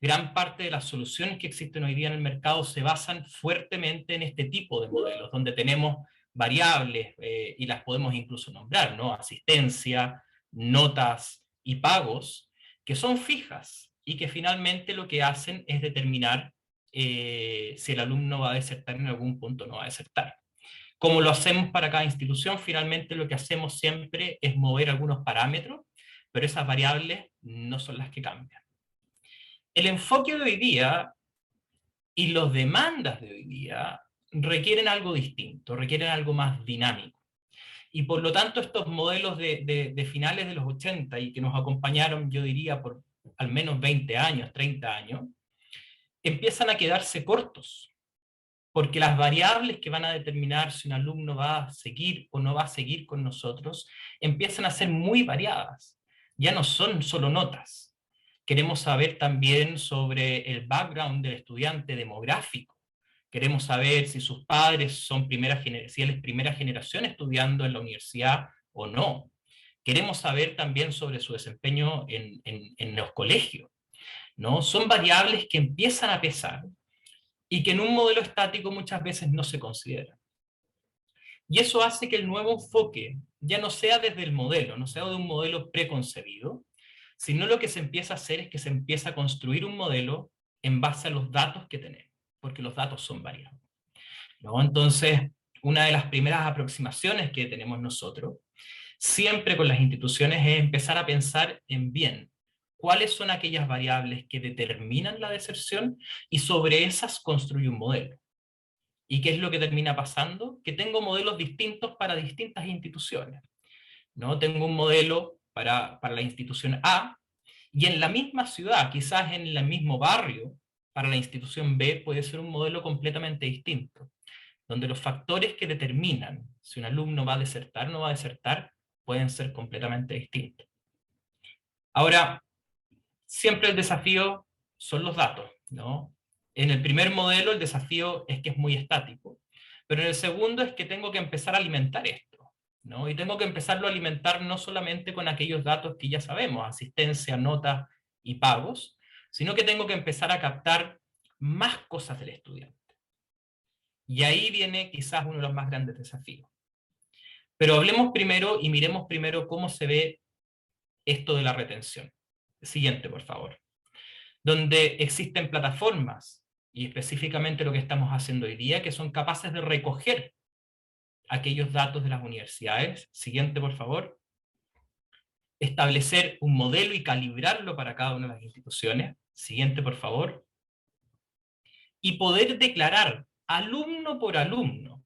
Gran parte de las soluciones que existen hoy día en el mercado se basan fuertemente en este tipo de modelos, donde tenemos variables, y las podemos incluso nombrar, ¿no? Asistencia, notas y pagos, que son fijas y que finalmente lo que hacen es determinar si el alumno va a desertar en algún punto o no va a desertar. Como lo hacemos para cada institución, finalmente lo que hacemos siempre es mover algunos parámetros, pero esas variables no son las que cambian. El enfoque de hoy día y las demandas de hoy día requieren algo distinto, requieren algo más dinámico. Y por lo tanto estos modelos de finales de los 80 y que nos acompañaron, yo diría, por al menos 20 años, 30 años, empiezan a quedarse cortos, porque las variables que van a determinar si un alumno va a seguir o no va a seguir con nosotros empiezan a ser muy variadas. Ya no son solo notas. Queremos saber también sobre el background del estudiante demográfico. Queremos saber si sus padres son si él es primera generación estudiando en la universidad o no. Queremos saber también sobre su desempeño en los colegios, ¿no? Son variables que empiezan a pesar y que en un modelo estático muchas veces no se consideran. Y eso hace que el nuevo enfoque ya no sea desde el modelo, no sea de un modelo preconcebido, sino lo que se empieza a hacer es que se empieza a construir un modelo en base a los datos que tenemos, porque los datos son variados, ¿no? Entonces, una de las primeras aproximaciones que tenemos nosotros, siempre con las instituciones, es empezar a pensar en bien, cuáles son aquellas variables que determinan la deserción y sobre esas construye un modelo. ¿Y qué es lo que termina pasando? Que tengo modelos distintos para distintas instituciones, ¿no? Tengo un modelo para la institución A, y en la misma ciudad, quizás en el mismo barrio, para la institución B puede ser un modelo completamente distinto, donde los factores que determinan si un alumno va a desertar o no va a desertar pueden ser completamente distintos. Ahora, siempre el desafío son los datos, ¿no? En el primer modelo el desafío es que es muy estático, pero en el segundo es que tengo que empezar a alimentar esto, ¿no? Y tengo que empezarlo a alimentar no solamente con aquellos datos que ya sabemos, asistencia, notas y pagos, sino que tengo que empezar a captar más cosas del estudiante. Y ahí viene quizás uno de los más grandes desafíos. Pero hablemos primero y miremos primero cómo se ve esto de la retención. Siguiente, por favor. Donde existen plataformas, y específicamente lo que estamos haciendo hoy día, que son capaces de recoger aquellos datos de las universidades. Siguiente, por favor. Establecer un modelo y calibrarlo para cada una de las instituciones. Siguiente, por favor. Y poder declarar alumno por alumno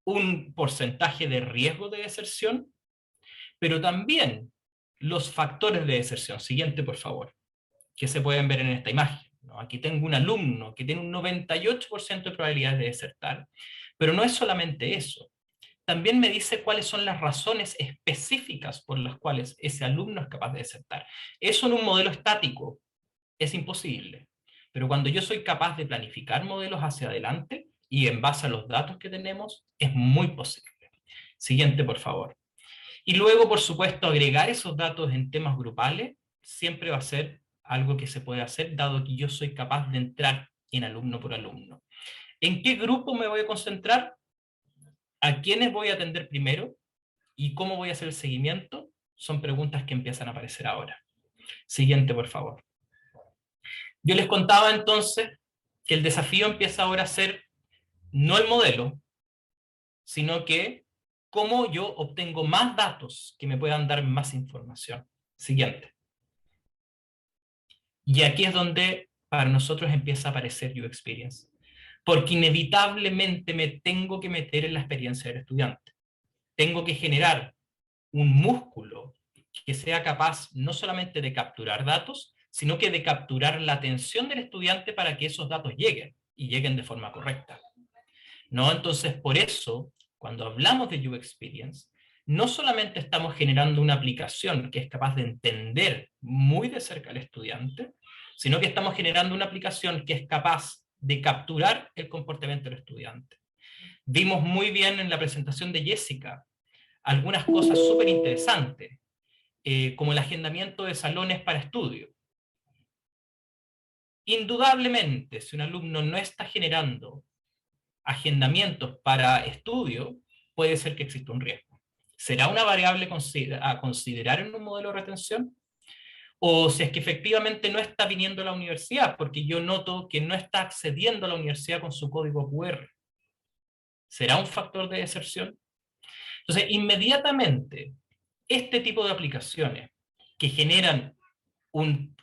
un porcentaje de riesgo de deserción, pero también los factores de deserción. Siguiente, por favor, que se pueden ver en esta imagen, ¿no? Aquí tengo un alumno que tiene un 98% de probabilidades de desertar, pero no es solamente eso. También me dice cuáles son las razones específicas por las cuales ese alumno es capaz de desertar. Eso en un modelo estático es imposible, pero cuando yo soy capaz de planificar modelos hacia adelante y en base a los datos que tenemos, es muy posible. Siguiente, por favor. Y luego, por supuesto, agregar esos datos en temas grupales siempre va a ser algo que se puede hacer, dado que yo soy capaz de entrar en alumno por alumno. ¿En qué grupo me voy a concentrar? ¿A quiénes voy a atender primero? ¿Y cómo voy a hacer el seguimiento? Son preguntas que empiezan a aparecer ahora. Siguiente, por favor. Yo les contaba entonces que el desafío empieza ahora a ser no el modelo, sino que cómo yo obtengo más datos que me puedan dar más información. Siguiente. Y aquí es donde para nosotros empieza a aparecer UXperience, porque inevitablemente me tengo que meter en la experiencia del estudiante. Tengo que generar un músculo que sea capaz no solamente de capturar datos, sino que de capturar la atención del estudiante para que esos datos lleguen, y lleguen de forma correcta, ¿no? Entonces, por eso, cuando hablamos de UXperience, no solamente estamos generando una aplicación que es capaz de entender muy de cerca al estudiante, sino que estamos generando una aplicación que es capaz de capturar el comportamiento del estudiante. Vimos muy bien en la presentación de Jessica algunas cosas súper interesantes, como el agendamiento de salones para estudio. Indudablemente, si un alumno no está generando agendamientos para estudio, puede ser que exista un riesgo. ¿Será una variable a considerar en un modelo de retención? O si es que efectivamente no está viniendo a la universidad, porque yo noto que no está accediendo a la universidad con su código QR. ¿Será un factor de deserción? Entonces, inmediatamente, este tipo de aplicaciones que generan un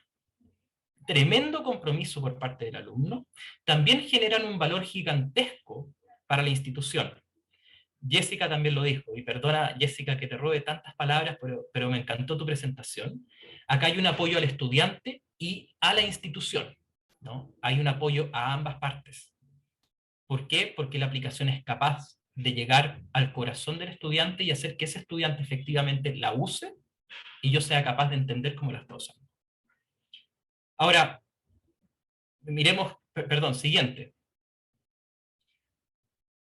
tremendo compromiso por parte del alumno, también generan un valor gigantesco para la institución. Jessica también lo dijo, y perdona Jessica que te robe tantas palabras, pero me encantó tu presentación. Acá hay un apoyo al estudiante y a la institución, ¿no? Hay un apoyo a ambas partes. ¿Por qué? Porque la aplicación es capaz de llegar al corazón del estudiante y hacer que ese estudiante efectivamente la use y yo sea capaz de entender cómo la está usando. Ahora, miremos, perdón, siguiente.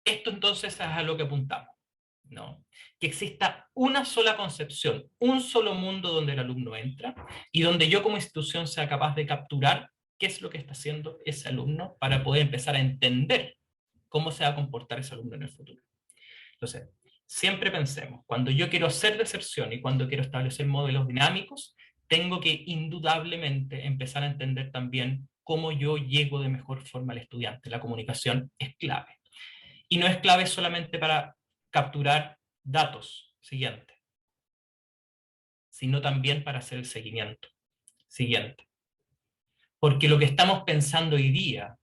Esto entonces es a lo que apuntamos, ¿no? Que exista una sola concepción, un solo mundo donde el alumno entra y donde yo como institución sea capaz de capturar qué es lo que está haciendo ese alumno para poder empezar a entender cómo se va a comportar ese alumno en el futuro. Entonces, siempre pensemos, cuando yo quiero hacer deserción y cuando quiero establecer modelos dinámicos, tengo que indudablemente empezar a entender también cómo yo llego de mejor forma al estudiante. La comunicación es clave. Y no es clave solamente para capturar datos, siguiente, sino también para hacer el seguimiento, siguiente. Porque lo que estamos pensando hoy día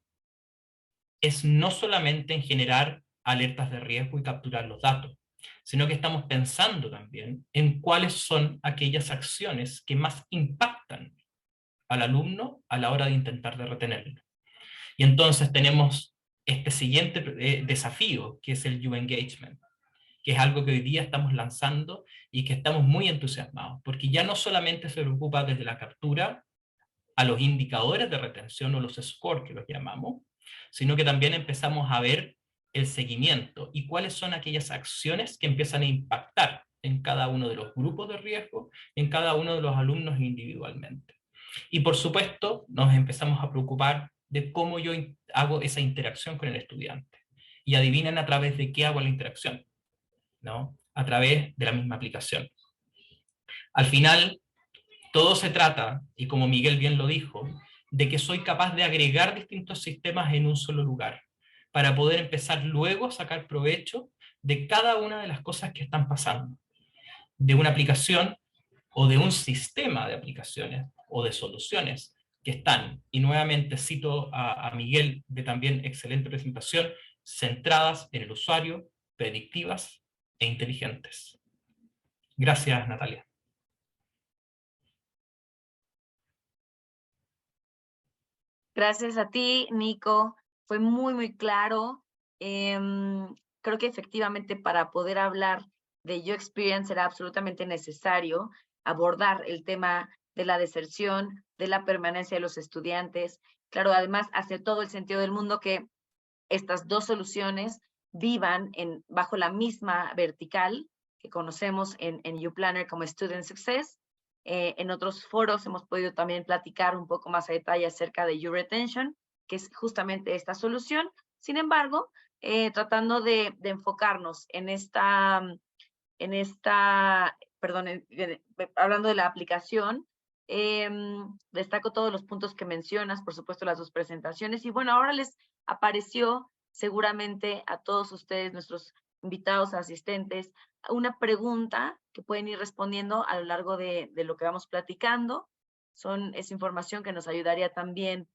es no solamente en generar alertas de riesgo y capturar los datos, sino que estamos pensando también en cuáles son aquellas acciones que más impactan al alumno a la hora de intentar de retenerlo. Y entonces tenemos este siguiente desafío, que es el U-Engagement, que es algo que hoy día estamos lanzando y que estamos muy entusiasmados, porque ya no solamente se preocupa desde la captura a los indicadores de retención o los scores que los llamamos, sino que también empezamos a ver el seguimiento y cuáles son aquellas acciones que empiezan a impactar en cada uno de los grupos de riesgo, en cada uno de los alumnos individualmente. Y por supuesto, nos empezamos a preocupar de cómo yo hago esa interacción con el estudiante. Y adivinen a través de qué hago la interacción, ¿no? A través de la misma aplicación. Al final, todo se trata, y como Miguel bien lo dijo, de que soy capaz de agregar distintos sistemas en un solo lugar, para poder empezar luego a sacar provecho de cada una de las cosas que están pasando, de una aplicación o de un sistema de aplicaciones o de soluciones que están, y nuevamente cito a Miguel de también excelente presentación, centradas en el usuario, predictivas e inteligentes. Gracias, Natalia. Gracias a ti, Nico. Fue muy, muy claro. Creo que efectivamente para poder hablar de Yo Experience era absolutamente necesario abordar el tema de la deserción, de la permanencia de los estudiantes. Claro, además hace todo el sentido del mundo que estas dos soluciones vivan bajo la misma vertical que conocemos en UPlanner como Student Success. En otros foros hemos podido también platicar un poco más a detalle acerca de URetention, que es justamente esta solución. Sin embargo, tratando de enfocarnos hablando de la aplicación, destaco todos los puntos que mencionas, por supuesto las dos presentaciones, y bueno, ahora les apareció seguramente a todos ustedes, nuestros invitados, asistentes, una pregunta que pueden ir respondiendo a lo largo de lo que vamos platicando. Es información que nos ayudaría también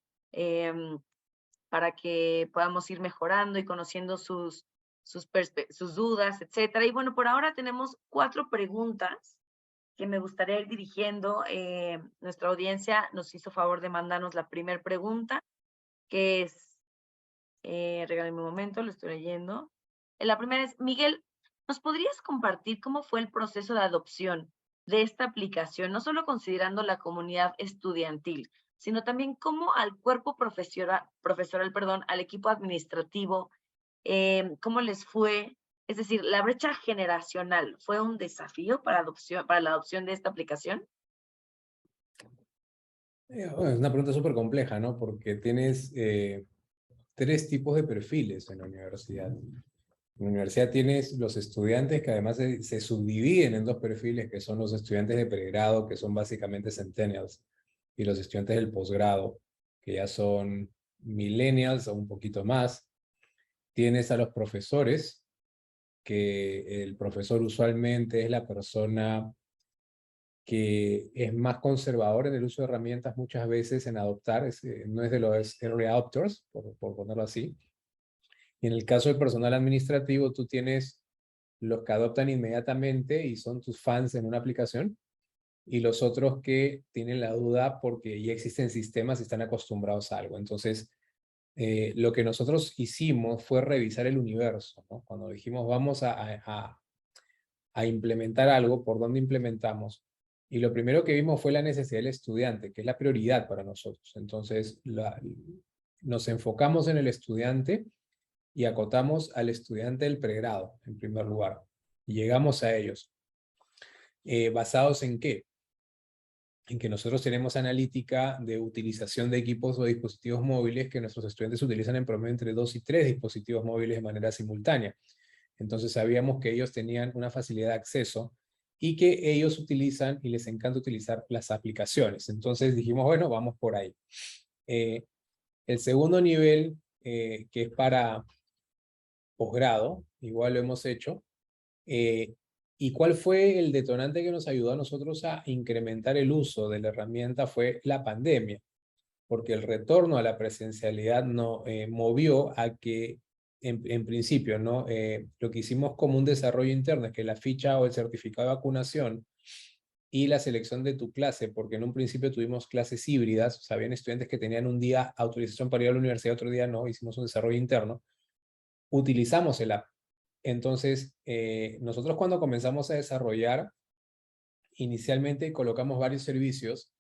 para que podamos ir mejorando y conociendo sus dudas, etcétera. Y bueno, por ahora tenemos 4 preguntas que me gustaría ir dirigiendo. Nuestra audiencia nos hizo favor de mandarnos la primera pregunta, que es, regálenme un momento, lo estoy leyendo. La primera es, Miguel, ¿nos podrías compartir cómo fue el proceso de adopción de esta aplicación, no solo considerando la comunidad estudiantil, sino también cómo al cuerpo profesoral, al equipo administrativo, cómo les fue? Es decir, ¿la brecha generacional fue un desafío para la adopción de esta aplicación? Bueno, es una pregunta súper compleja, ¿no? Porque tienes 3 tipos de perfiles en la universidad. En la universidad tienes los estudiantes que además se subdividen en 2 perfiles, que son los estudiantes de pregrado, que son básicamente centennials, y los estudiantes del posgrado, que ya son millennials o un poquito más. Tienes a los profesores, que el profesor usualmente es la persona que es más conservador en el uso de herramientas muchas veces en adoptar, no es de los early adopters, por ponerlo así. Y en el caso del personal administrativo, tú tienes los que adoptan inmediatamente y son tus fans en una aplicación, y los otros que tienen la duda porque ya existen sistemas y están acostumbrados a algo. Entonces, lo que nosotros hicimos fue revisar el universo, ¿no? Cuando dijimos vamos a implementar algo, ¿por dónde implementamos? Y lo primero que vimos fue la necesidad del estudiante, que es la prioridad para nosotros. Entonces, nos enfocamos en el estudiante y acotamos al estudiante del pregrado, en primer lugar. Y llegamos a ellos. ¿Basados en qué? En que nosotros tenemos analítica de utilización de equipos o dispositivos móviles que nuestros estudiantes utilizan en promedio entre 2 y 3 dispositivos móviles de manera simultánea. Entonces sabíamos que ellos tenían una facilidad de acceso y que ellos utilizan y les encanta utilizar las aplicaciones. Entonces dijimos, bueno, vamos por ahí. El segundo nivel, que es para posgrado, igual lo hemos hecho. ¿Y cuál fue el detonante que nos ayudó a nosotros a incrementar el uso de la herramienta? Fue la pandemia, porque el retorno a la presencialidad nos movió a que, en principio, ¿no? Lo que hicimos como un desarrollo interno es que la ficha o el certificado de vacunación y la selección de tu clase, porque en un principio tuvimos clases híbridas, o sea, habían estudiantes que tenían un día autorización para ir a la universidad, otro día no, hicimos un desarrollo interno, utilizamos el app. Entonces, nosotros cuando comenzamos a desarrollar, inicialmente colocamos varios servicios,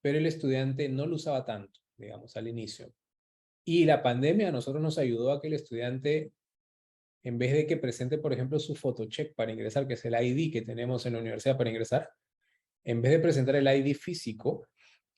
pero el estudiante no lo usaba tanto, digamos, al inicio. Y la pandemia a nosotros nos ayudó a que el estudiante, en vez de que presente, por ejemplo, su photocheck para ingresar, que es el ID que tenemos en la universidad para ingresar, en vez de presentar el ID físico,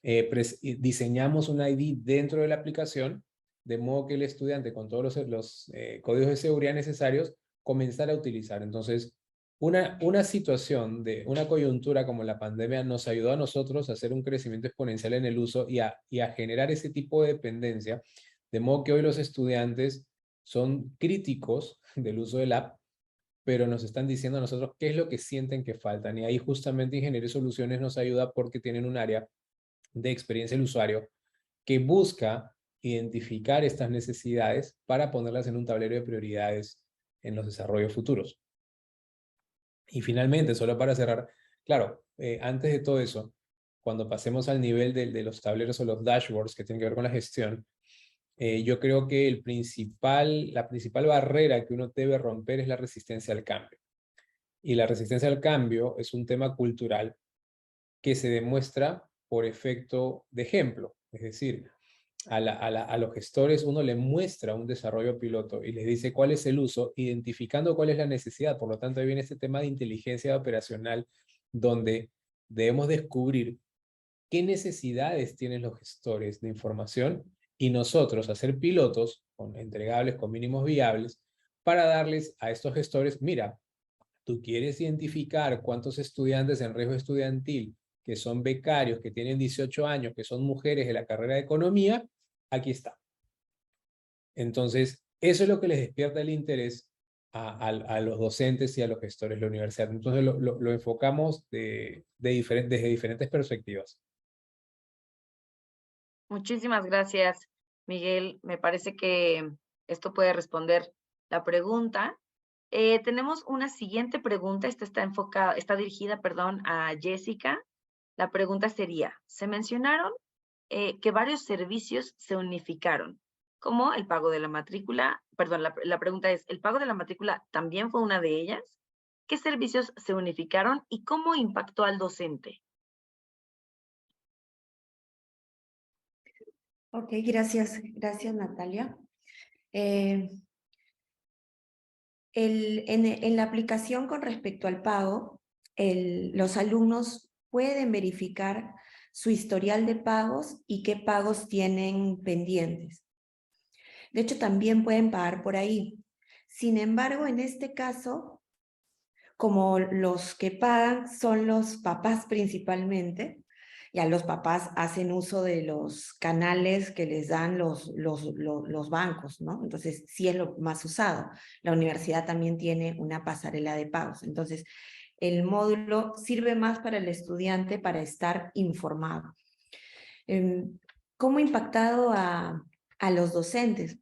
diseñamos un ID dentro de la aplicación, de modo que el estudiante, con todos los códigos de seguridad necesarios, comenzara a utilizar. Entonces, una situación de una coyuntura como la pandemia nos ayudó a nosotros a hacer un crecimiento exponencial en el uso y a generar ese tipo de dependencia, de modo que hoy los estudiantes son críticos del uso del app, pero nos están diciendo a nosotros qué es lo que sienten que faltan. Y ahí justamente Ingeniería y Soluciones nos ayuda porque tienen un área de experiencia del usuario que busca identificar estas necesidades para ponerlas en un tablero de prioridades en los desarrollos futuros. Y finalmente, solo para cerrar, claro, antes de todo eso, cuando pasemos al nivel de los tableros o los dashboards que tienen que ver con la gestión, yo creo que la principal barrera que uno debe romper es la resistencia al cambio. Y la resistencia al cambio es un tema cultural que se demuestra por efecto de ejemplo. Es decir, a los gestores uno le muestra un desarrollo piloto y les dice cuál es el uso, identificando cuál es la necesidad. Por lo tanto, ahí viene este tema de inteligencia operacional, donde debemos descubrir qué necesidades tienen los gestores de información y nosotros hacer pilotos con entregables, con mínimos viables, para darles a estos gestores, mira, tú quieres identificar cuántos estudiantes en riesgo estudiantil que son becarios, que tienen 18 años, que son mujeres de la carrera de economía, aquí está. Entonces, eso es lo que les despierta el interés a los docentes y a los gestores de la universidad. Entonces, lo enfocamos desde diferentes perspectivas. Muchísimas gracias, Miguel. Me parece que esto puede responder la pregunta. Tenemos una siguiente pregunta. Esta está dirigida, perdón, a Jessica. La pregunta sería, se mencionaron que varios servicios se unificaron, como el pago de la matrícula. Perdón, la pregunta es, ¿el pago de la matrícula también fue una de ellas? ¿Qué servicios se unificaron y cómo impactó al docente? Ok, gracias Natalia. En la aplicación con respecto al pago, los alumnos pueden verificar su historial de pagos y qué pagos tienen pendientes. De hecho, también pueden pagar por ahí. Sin embargo, en este caso, como los que pagan son los papás principalmente, ya los papás hacen uso de los canales que les dan los bancos, ¿no? Entonces, sí es lo más usado. La universidad también tiene una pasarela de pagos. Entonces, el módulo sirve más para el estudiante para estar informado. ¿Cómo ha impactado a los docentes?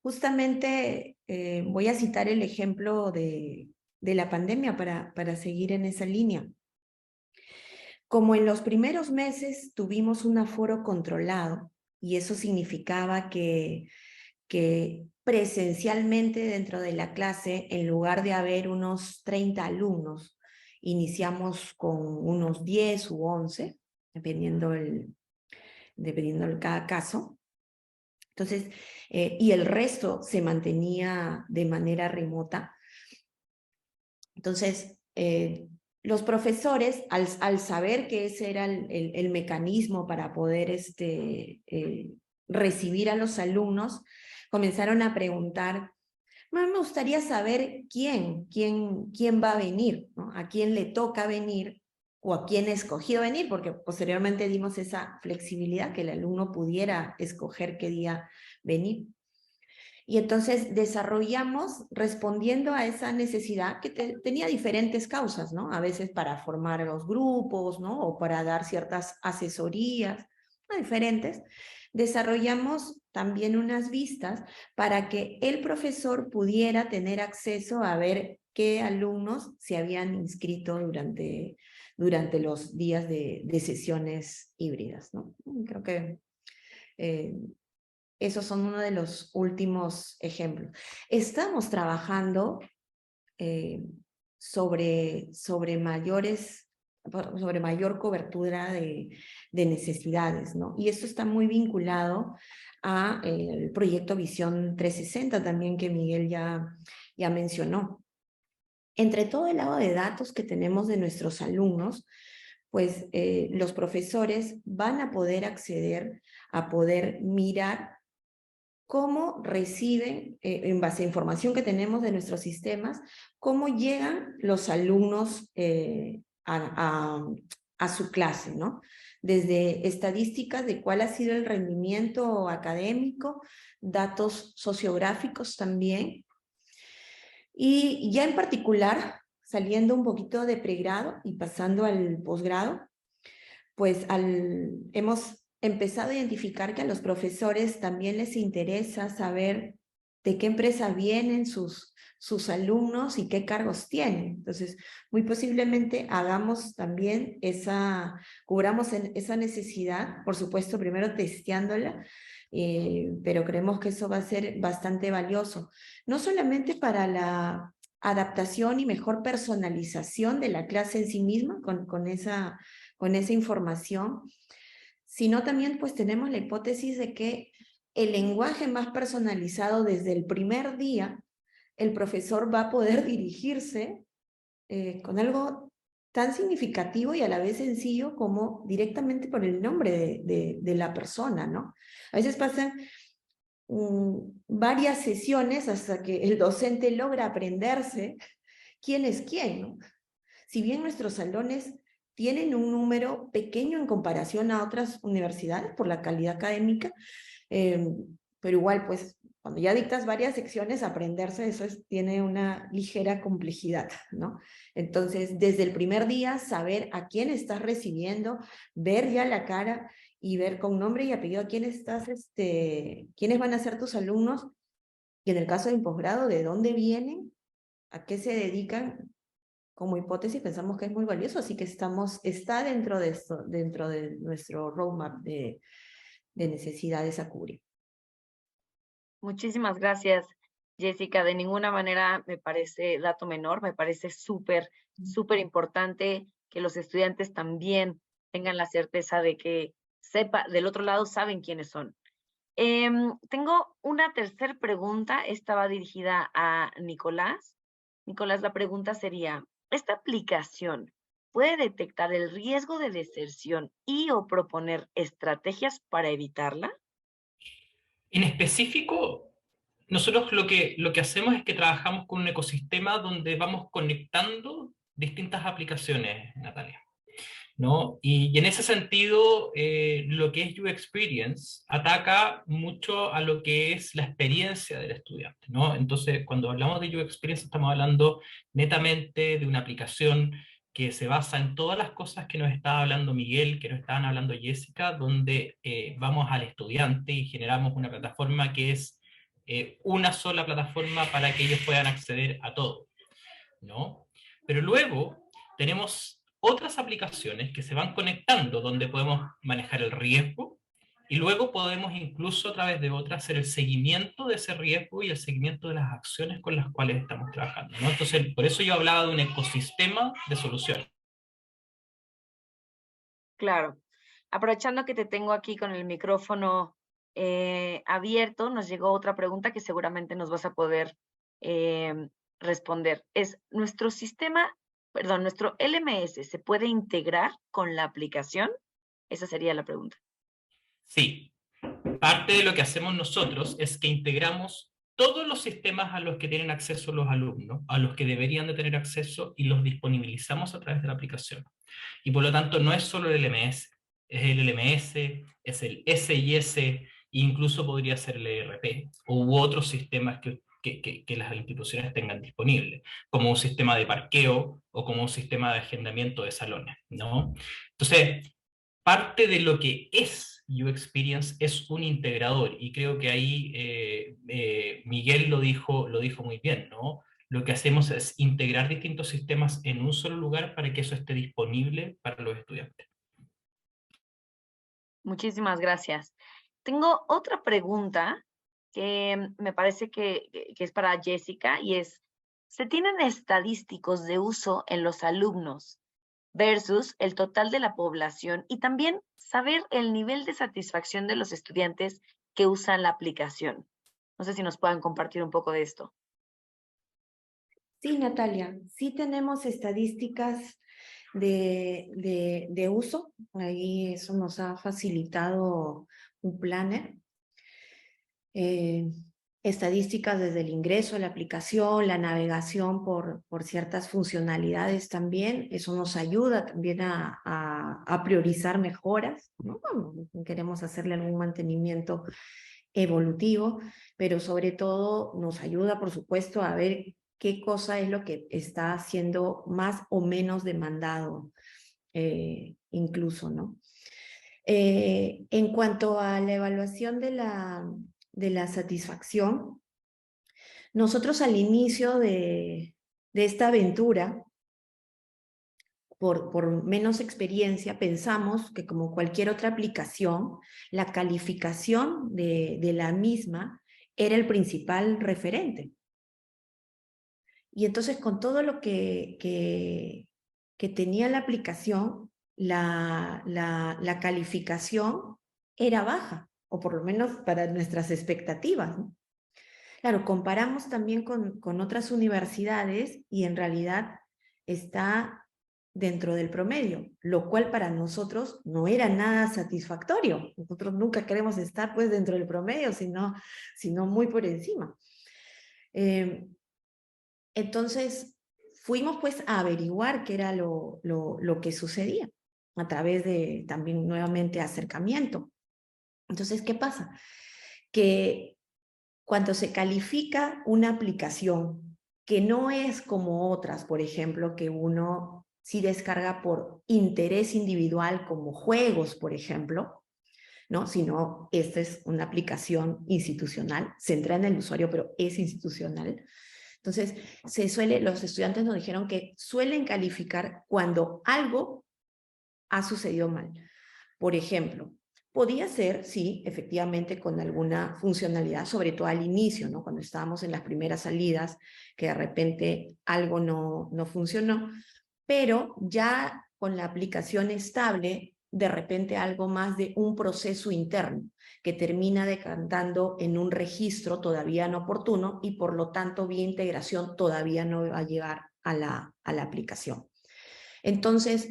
Justamente voy a citar el ejemplo de la pandemia para seguir en esa línea. Como en los primeros meses tuvimos un aforo controlado, y eso significaba que presencialmente dentro de la clase, en lugar de haber unos 30 alumnos, iniciamos con unos 10 u 11, dependiendo de cada caso. Entonces, y el resto se mantenía de manera remota. Entonces, los profesores, al saber que ese era el mecanismo para poder recibir a los alumnos, comenzaron a preguntar, me gustaría saber quién va a venir, ¿no? A quién le toca venir o a quién escogió venir, porque posteriormente dimos esa flexibilidad que el alumno pudiera escoger qué día venir. Y entonces desarrollamos, respondiendo a esa necesidad que tenía diferentes causas, ¿no? A veces para formar los grupos, ¿no? O para dar ciertas asesorías, ¿no? Diferentes. Desarrollamos también unas vistas para que el profesor pudiera tener acceso a ver qué alumnos se habían inscrito durante los días de sesiones híbridas, ¿no? Creo que esos son uno de los últimos ejemplos. Estamos trabajando sobre mayor cobertura de necesidades, ¿no? Y esto está muy vinculado al proyecto Visión 360 también que Miguel ya mencionó. Entre todo el lado de datos que tenemos de nuestros alumnos, pues los profesores van a poder acceder a poder mirar cómo reciben, en base a información que tenemos de nuestros sistemas, cómo llegan los alumnos a su clase, ¿no? Desde estadísticas de cuál ha sido el rendimiento académico, datos sociográficos también, y ya en particular, saliendo un poquito de pregrado y pasando al posgrado, pues hemos empezado a identificar que a los profesores también les interesa saber de qué empresa vienen sus sus alumnos y qué cargos tienen. Entonces, muy posiblemente hagamos también cubramos esa necesidad, por supuesto, primero testeándola, pero creemos que eso va a ser bastante valioso, no solamente para la adaptación y mejor personalización de la clase en sí misma con esa información, sino también pues tenemos la hipótesis de que el lenguaje más personalizado desde el primer día, el profesor va a poder dirigirse con algo tan significativo y a la vez sencillo como directamente por el nombre de la persona, ¿no? A veces pasan varias sesiones hasta que el docente logra aprenderse quién es quién, ¿no? Si bien nuestros salones tienen un número pequeño en comparación a otras universidades por la calidad académica, pero igual, pues, cuando ya dictas varias secciones, aprenderse eso tiene una ligera complejidad, ¿no? Entonces, desde el primer día, saber a quién estás recibiendo, ver ya la cara y ver con nombre y apellido a quién estás, quiénes van a ser tus alumnos, y en el caso de posgrado, de dónde vienen, a qué se dedican. Como hipótesis pensamos que es muy valioso, así que está dentro de esto, dentro de nuestro roadmap de necesidades a cubrir. Muchísimas gracias, Jessica. De ninguna manera me parece dato menor, me parece súper importante que los estudiantes también tengan la certeza de que del otro lado saben quiénes son. Tengo una tercera pregunta, esta va dirigida a Nicolás. Nicolás, la pregunta sería, ¿esta aplicación puede detectar el riesgo de deserción y o proponer estrategias para evitarla? En específico, nosotros lo que hacemos es que trabajamos con un ecosistema donde vamos conectando distintas aplicaciones, Natalia, ¿no? Y en ese sentido, lo que es UXperience ataca mucho a lo que es la experiencia del estudiante, ¿no? Entonces, cuando hablamos de UXperience, estamos hablando netamente de una aplicación que se basa en todas las cosas que nos estaba hablando Miguel, que nos estaban hablando Jessica, donde vamos al estudiante y generamos una plataforma que es una sola plataforma para que ellos puedan acceder a todo, ¿no? Pero luego tenemos otras aplicaciones que se van conectando donde podemos manejar el riesgo y luego podemos incluso a través de otras hacer el seguimiento de ese riesgo y el seguimiento de las acciones con las cuales estamos trabajando, ¿no? Entonces, por eso yo hablaba de un ecosistema de soluciones. Claro. Aprovechando que te tengo aquí con el micrófono abierto, nos llegó otra pregunta que seguramente nos vas a poder responder. Es, ¿nuestro LMS se puede integrar con la aplicación? Esa sería la pregunta. Sí, parte de lo que hacemos nosotros es que integramos todos los sistemas a los que tienen acceso los alumnos, a los que deberían de tener acceso, y los disponibilizamos a través de la aplicación. Y por lo tanto no es solo el LMS, es el LMS, es el SIS, e incluso podría ser el ERP, u otros sistemas que las instituciones tengan disponibles, como un sistema de parqueo o como un sistema de agendamiento de salones, ¿no? Entonces, parte de lo que es UXperience es un integrador, y creo que ahí Miguel lo dijo muy bien, ¿no? Lo que hacemos es integrar distintos sistemas en un solo lugar para que eso esté disponible para los estudiantes. Muchísimas gracias. Tengo otra pregunta que me parece que es para Jessica y es, ¿se tienen estadísticos de uso en los alumnos versus el total de la población y también saber el nivel de satisfacción de los estudiantes que usan la aplicación? No sé si nos puedan compartir un poco de esto. Sí, Natalia, sí tenemos estadísticas de uso. Ahí eso nos ha facilitado un planner. Estadísticas desde el ingreso a la aplicación, la navegación por ciertas funcionalidades también. Eso nos ayuda también a priorizar mejoras, ¿no? Queremos hacerle algún mantenimiento evolutivo, pero sobre todo nos ayuda, por supuesto, a ver qué cosa es lo que está siendo más o menos demandado, incluso, ¿no? En cuanto a la evaluación de la satisfacción, Nosotros al inicio de esta aventura, por menos experiencia, pensamos que como cualquier otra aplicación, la calificación de la misma era el principal referente. Y entonces con todo lo que tenía la aplicación, la calificación era baja, o por lo menos para nuestras expectativas, ¿no? Claro, comparamos también con otras universidades y en realidad está dentro del promedio, lo cual para nosotros no era nada satisfactorio. Nosotros nunca queremos estar pues dentro del promedio, sino muy por encima. Entonces, fuimos pues a averiguar qué era lo que sucedía a través de también nuevamente acercamiento. Entonces, ¿qué pasa? Que cuando se califica una aplicación que no es como otras, por ejemplo, que uno sí descarga por interés individual, como juegos, por ejemplo, ¿no? Sino esta es una aplicación institucional, centrada en el usuario, pero es institucional. Entonces, los estudiantes nos dijeron que suelen calificar cuando algo ha sucedido mal. Por ejemplo, podía ser, sí, efectivamente, con alguna funcionalidad, sobre todo al inicio, ¿no? Cuando estábamos en las primeras salidas, que de repente algo no funcionó, pero ya con la aplicación estable, de repente algo más de un proceso interno que termina decantando en un registro todavía no oportuno y por lo tanto vía integración todavía no va a llegar a la aplicación. Entonces,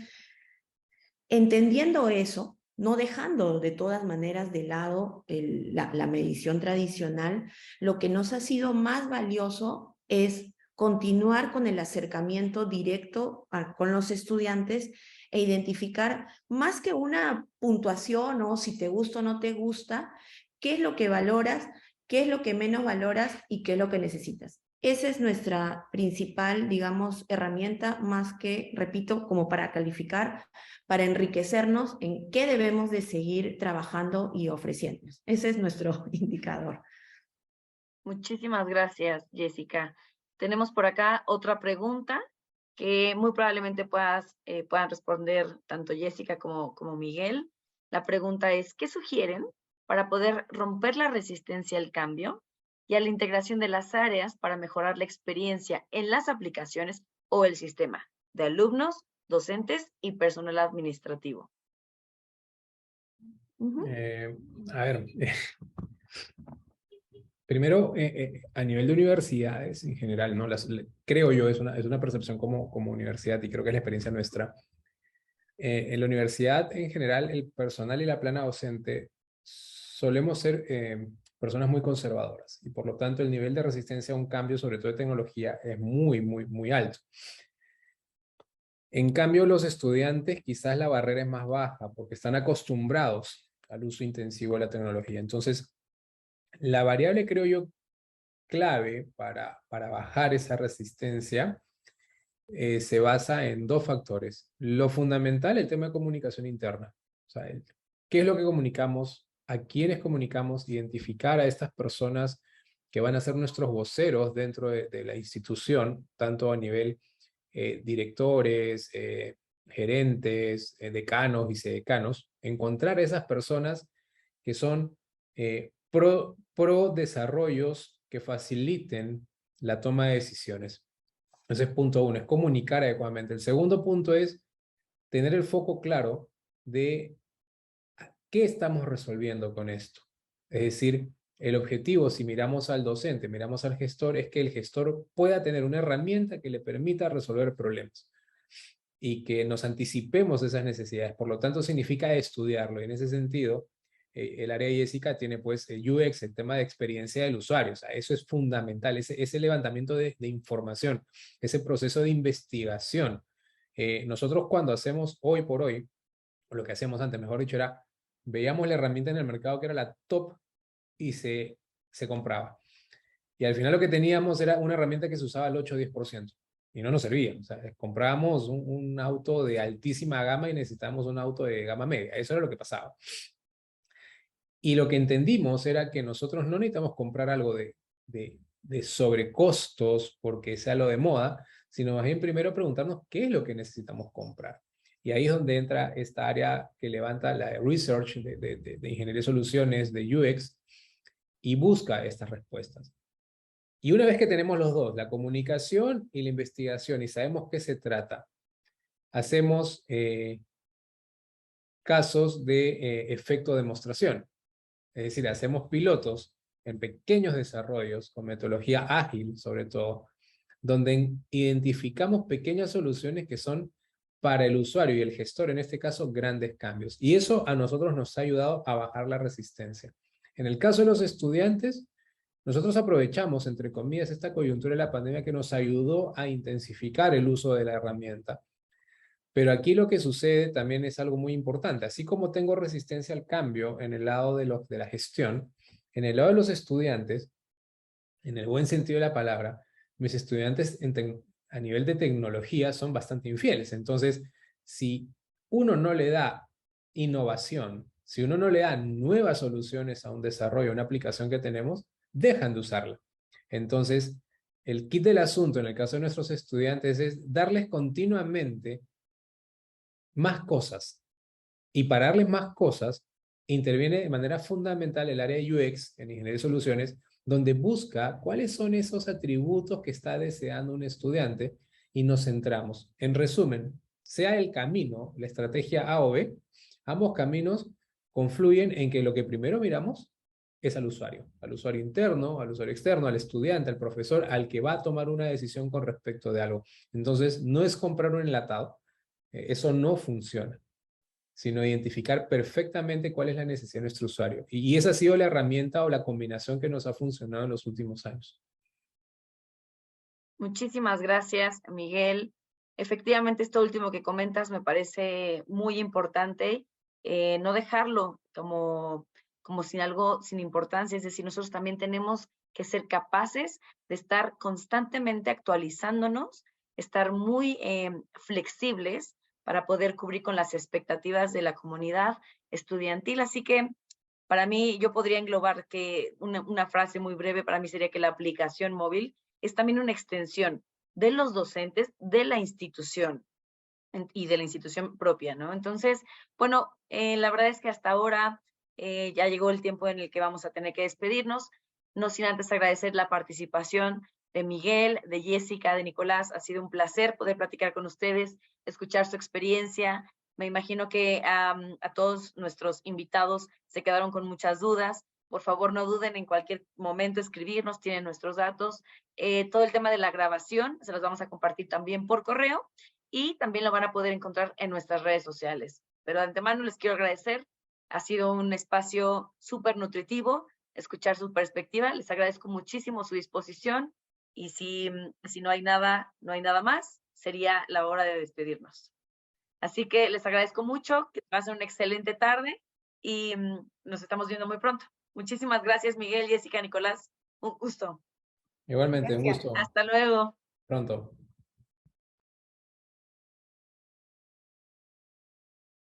entendiendo eso, no dejando de todas maneras de lado la medición tradicional, lo que nos ha sido más valioso es continuar con el acercamiento directo con los estudiantes e identificar más que una puntuación o si te gusta o no te gusta, qué es lo que valoras, qué es lo que menos valoras y qué es lo que necesitas. Esa es nuestra principal, digamos, herramienta, más que, repito, como para calificar, para enriquecernos en qué debemos de seguir trabajando y ofreciéndonos. Ese es nuestro indicador. Muchísimas gracias, Jessica. Tenemos por acá otra pregunta que muy probablemente puedan responder tanto Jessica como Miguel. La pregunta es, ¿qué sugieren para poder romper la resistencia al cambio y a la integración de las áreas para mejorar la experiencia en las aplicaciones o el sistema de alumnos, docentes y personal administrativo? A ver, primero, a nivel de universidades en general, ¿no? Creo yo, es una percepción como universidad y creo que es la experiencia nuestra. En la universidad en general, el personal y la plana docente solemos ser personas muy conservadoras y por lo tanto el nivel de resistencia a un cambio, sobre todo de tecnología, es muy alto. En cambio, los estudiantes quizás la barrera es más baja porque están acostumbrados al uso intensivo de la tecnología. Entonces, la variable, creo yo, clave para bajar esa resistencia se basa en dos factores. Lo fundamental, el tema de comunicación interna. O sea, ¿qué es lo que comunicamos? ¿A quiénes comunicamos? Identificar a estas personas que van a ser nuestros voceros dentro de la institución, tanto a nivel directores, gerentes, decanos, vicedecanos. Encontrar a esas personas que son pro desarrollos que faciliten la toma de decisiones. Ese es punto uno, es comunicar adecuadamente. El segundo punto es tener el foco claro de qué estamos resolviendo con esto. Es decir, el objetivo, si miramos al docente, miramos al gestor, es que el gestor pueda tener una herramienta que le permita resolver problemas y que nos anticipemos esas necesidades. Por lo tanto, significa estudiarlo. Y en ese sentido, el área de Jessica tiene pues el UX, el tema de experiencia del usuario. O sea, eso es fundamental, ese levantamiento de información, ese proceso de investigación. Nosotros cuando hacemos hoy por hoy, o lo que hacíamos antes, mejor dicho, era, veíamos la herramienta en el mercado que era la top y se compraba. Y al final lo que teníamos era una herramienta que se usaba al 8 o 10%. Y no nos servía. O sea, comprábamos un auto de altísima gama y necesitábamos un auto de gama media. Eso era lo que pasaba. Y lo que entendimos era que nosotros no necesitamos comprar algo de de sobrecostos porque sea lo de moda, sino más bien primero preguntarnos qué es lo que necesitamos comprar. Y ahí es donde entra esta área que levanta la research de ingeniería de soluciones, de UX, y busca estas respuestas. Y una vez que tenemos los dos, la comunicación y la investigación, y sabemos qué se trata, hacemos casos de efecto demostración. Es decir, hacemos pilotos en pequeños desarrollos con metodología ágil, sobre todo, donde identificamos pequeñas soluciones que son para el usuario y el gestor, en este caso, grandes cambios. Y eso a nosotros nos ha ayudado a bajar la resistencia. En el caso de los estudiantes, nosotros aprovechamos, entre comillas, esta coyuntura de la pandemia que nos ayudó a intensificar el uso de la herramienta. Pero aquí lo que sucede también es algo muy importante. Así como tengo resistencia al cambio en el lado de la gestión, en el lado de los estudiantes, en el buen sentido de la palabra, mis estudiantes a nivel de tecnología son bastante infieles. Entonces, si uno no le da innovación, si uno no le da nuevas soluciones a un desarrollo, a una aplicación que tenemos, dejan de usarla. Entonces, el kit del asunto en el caso de nuestros estudiantes es darles continuamente más cosas. Y para darles más cosas, interviene de manera fundamental el área de UX en Ingeniería de Soluciones, donde busca cuáles son esos atributos que está deseando un estudiante y nos centramos. En resumen, sea el camino, la estrategia A o B, ambos caminos confluyen en que lo que primero miramos es al usuario interno, al usuario externo, al estudiante, al profesor, al que va a tomar una decisión con respecto de algo. Entonces, no es comprar un enlatado, eso no funciona, sino identificar perfectamente cuál es la necesidad de nuestro usuario. Y esa ha sido la herramienta o la combinación que nos ha funcionado en los últimos años. Muchísimas gracias, Miguel. Efectivamente, esto último que comentas me parece muy importante, no dejarlo como sin algo, sin importancia. Es decir, nosotros también tenemos que ser capaces de estar constantemente actualizándonos, estar muy flexibles para poder cubrir con las expectativas de la comunidad estudiantil. Así que para mí, yo podría englobar que una frase muy breve para mí sería que la aplicación móvil es también una extensión de los docentes, de la institución y de la institución propia, ¿no? Entonces, bueno, la verdad es que hasta ahora ya llegó el tiempo en el que vamos a tener que despedirnos, no sin antes agradecer la participación de Miguel, de Jessica, de Nicolás. Ha sido un placer poder platicar con ustedes, escuchar su experiencia. Me imagino que a todos nuestros invitados se quedaron con muchas dudas. Por favor, no duden en cualquier momento escribirnos, tienen nuestros datos. Todo el tema de la grabación se los vamos a compartir también por correo y también lo van a poder encontrar en nuestras redes sociales. Pero de antemano les quiero agradecer. Ha sido un espacio súper nutritivo, escuchar su perspectiva. Les agradezco muchísimo su disposición y si no hay nada más, sería la hora de despedirnos. Así que les agradezco mucho, que pasen una excelente tarde y nos estamos viendo muy pronto. Muchísimas gracias, Miguel, Jessica, Nicolás. Un gusto. Igualmente, un Gracias. gusto. Hasta luego. Pronto.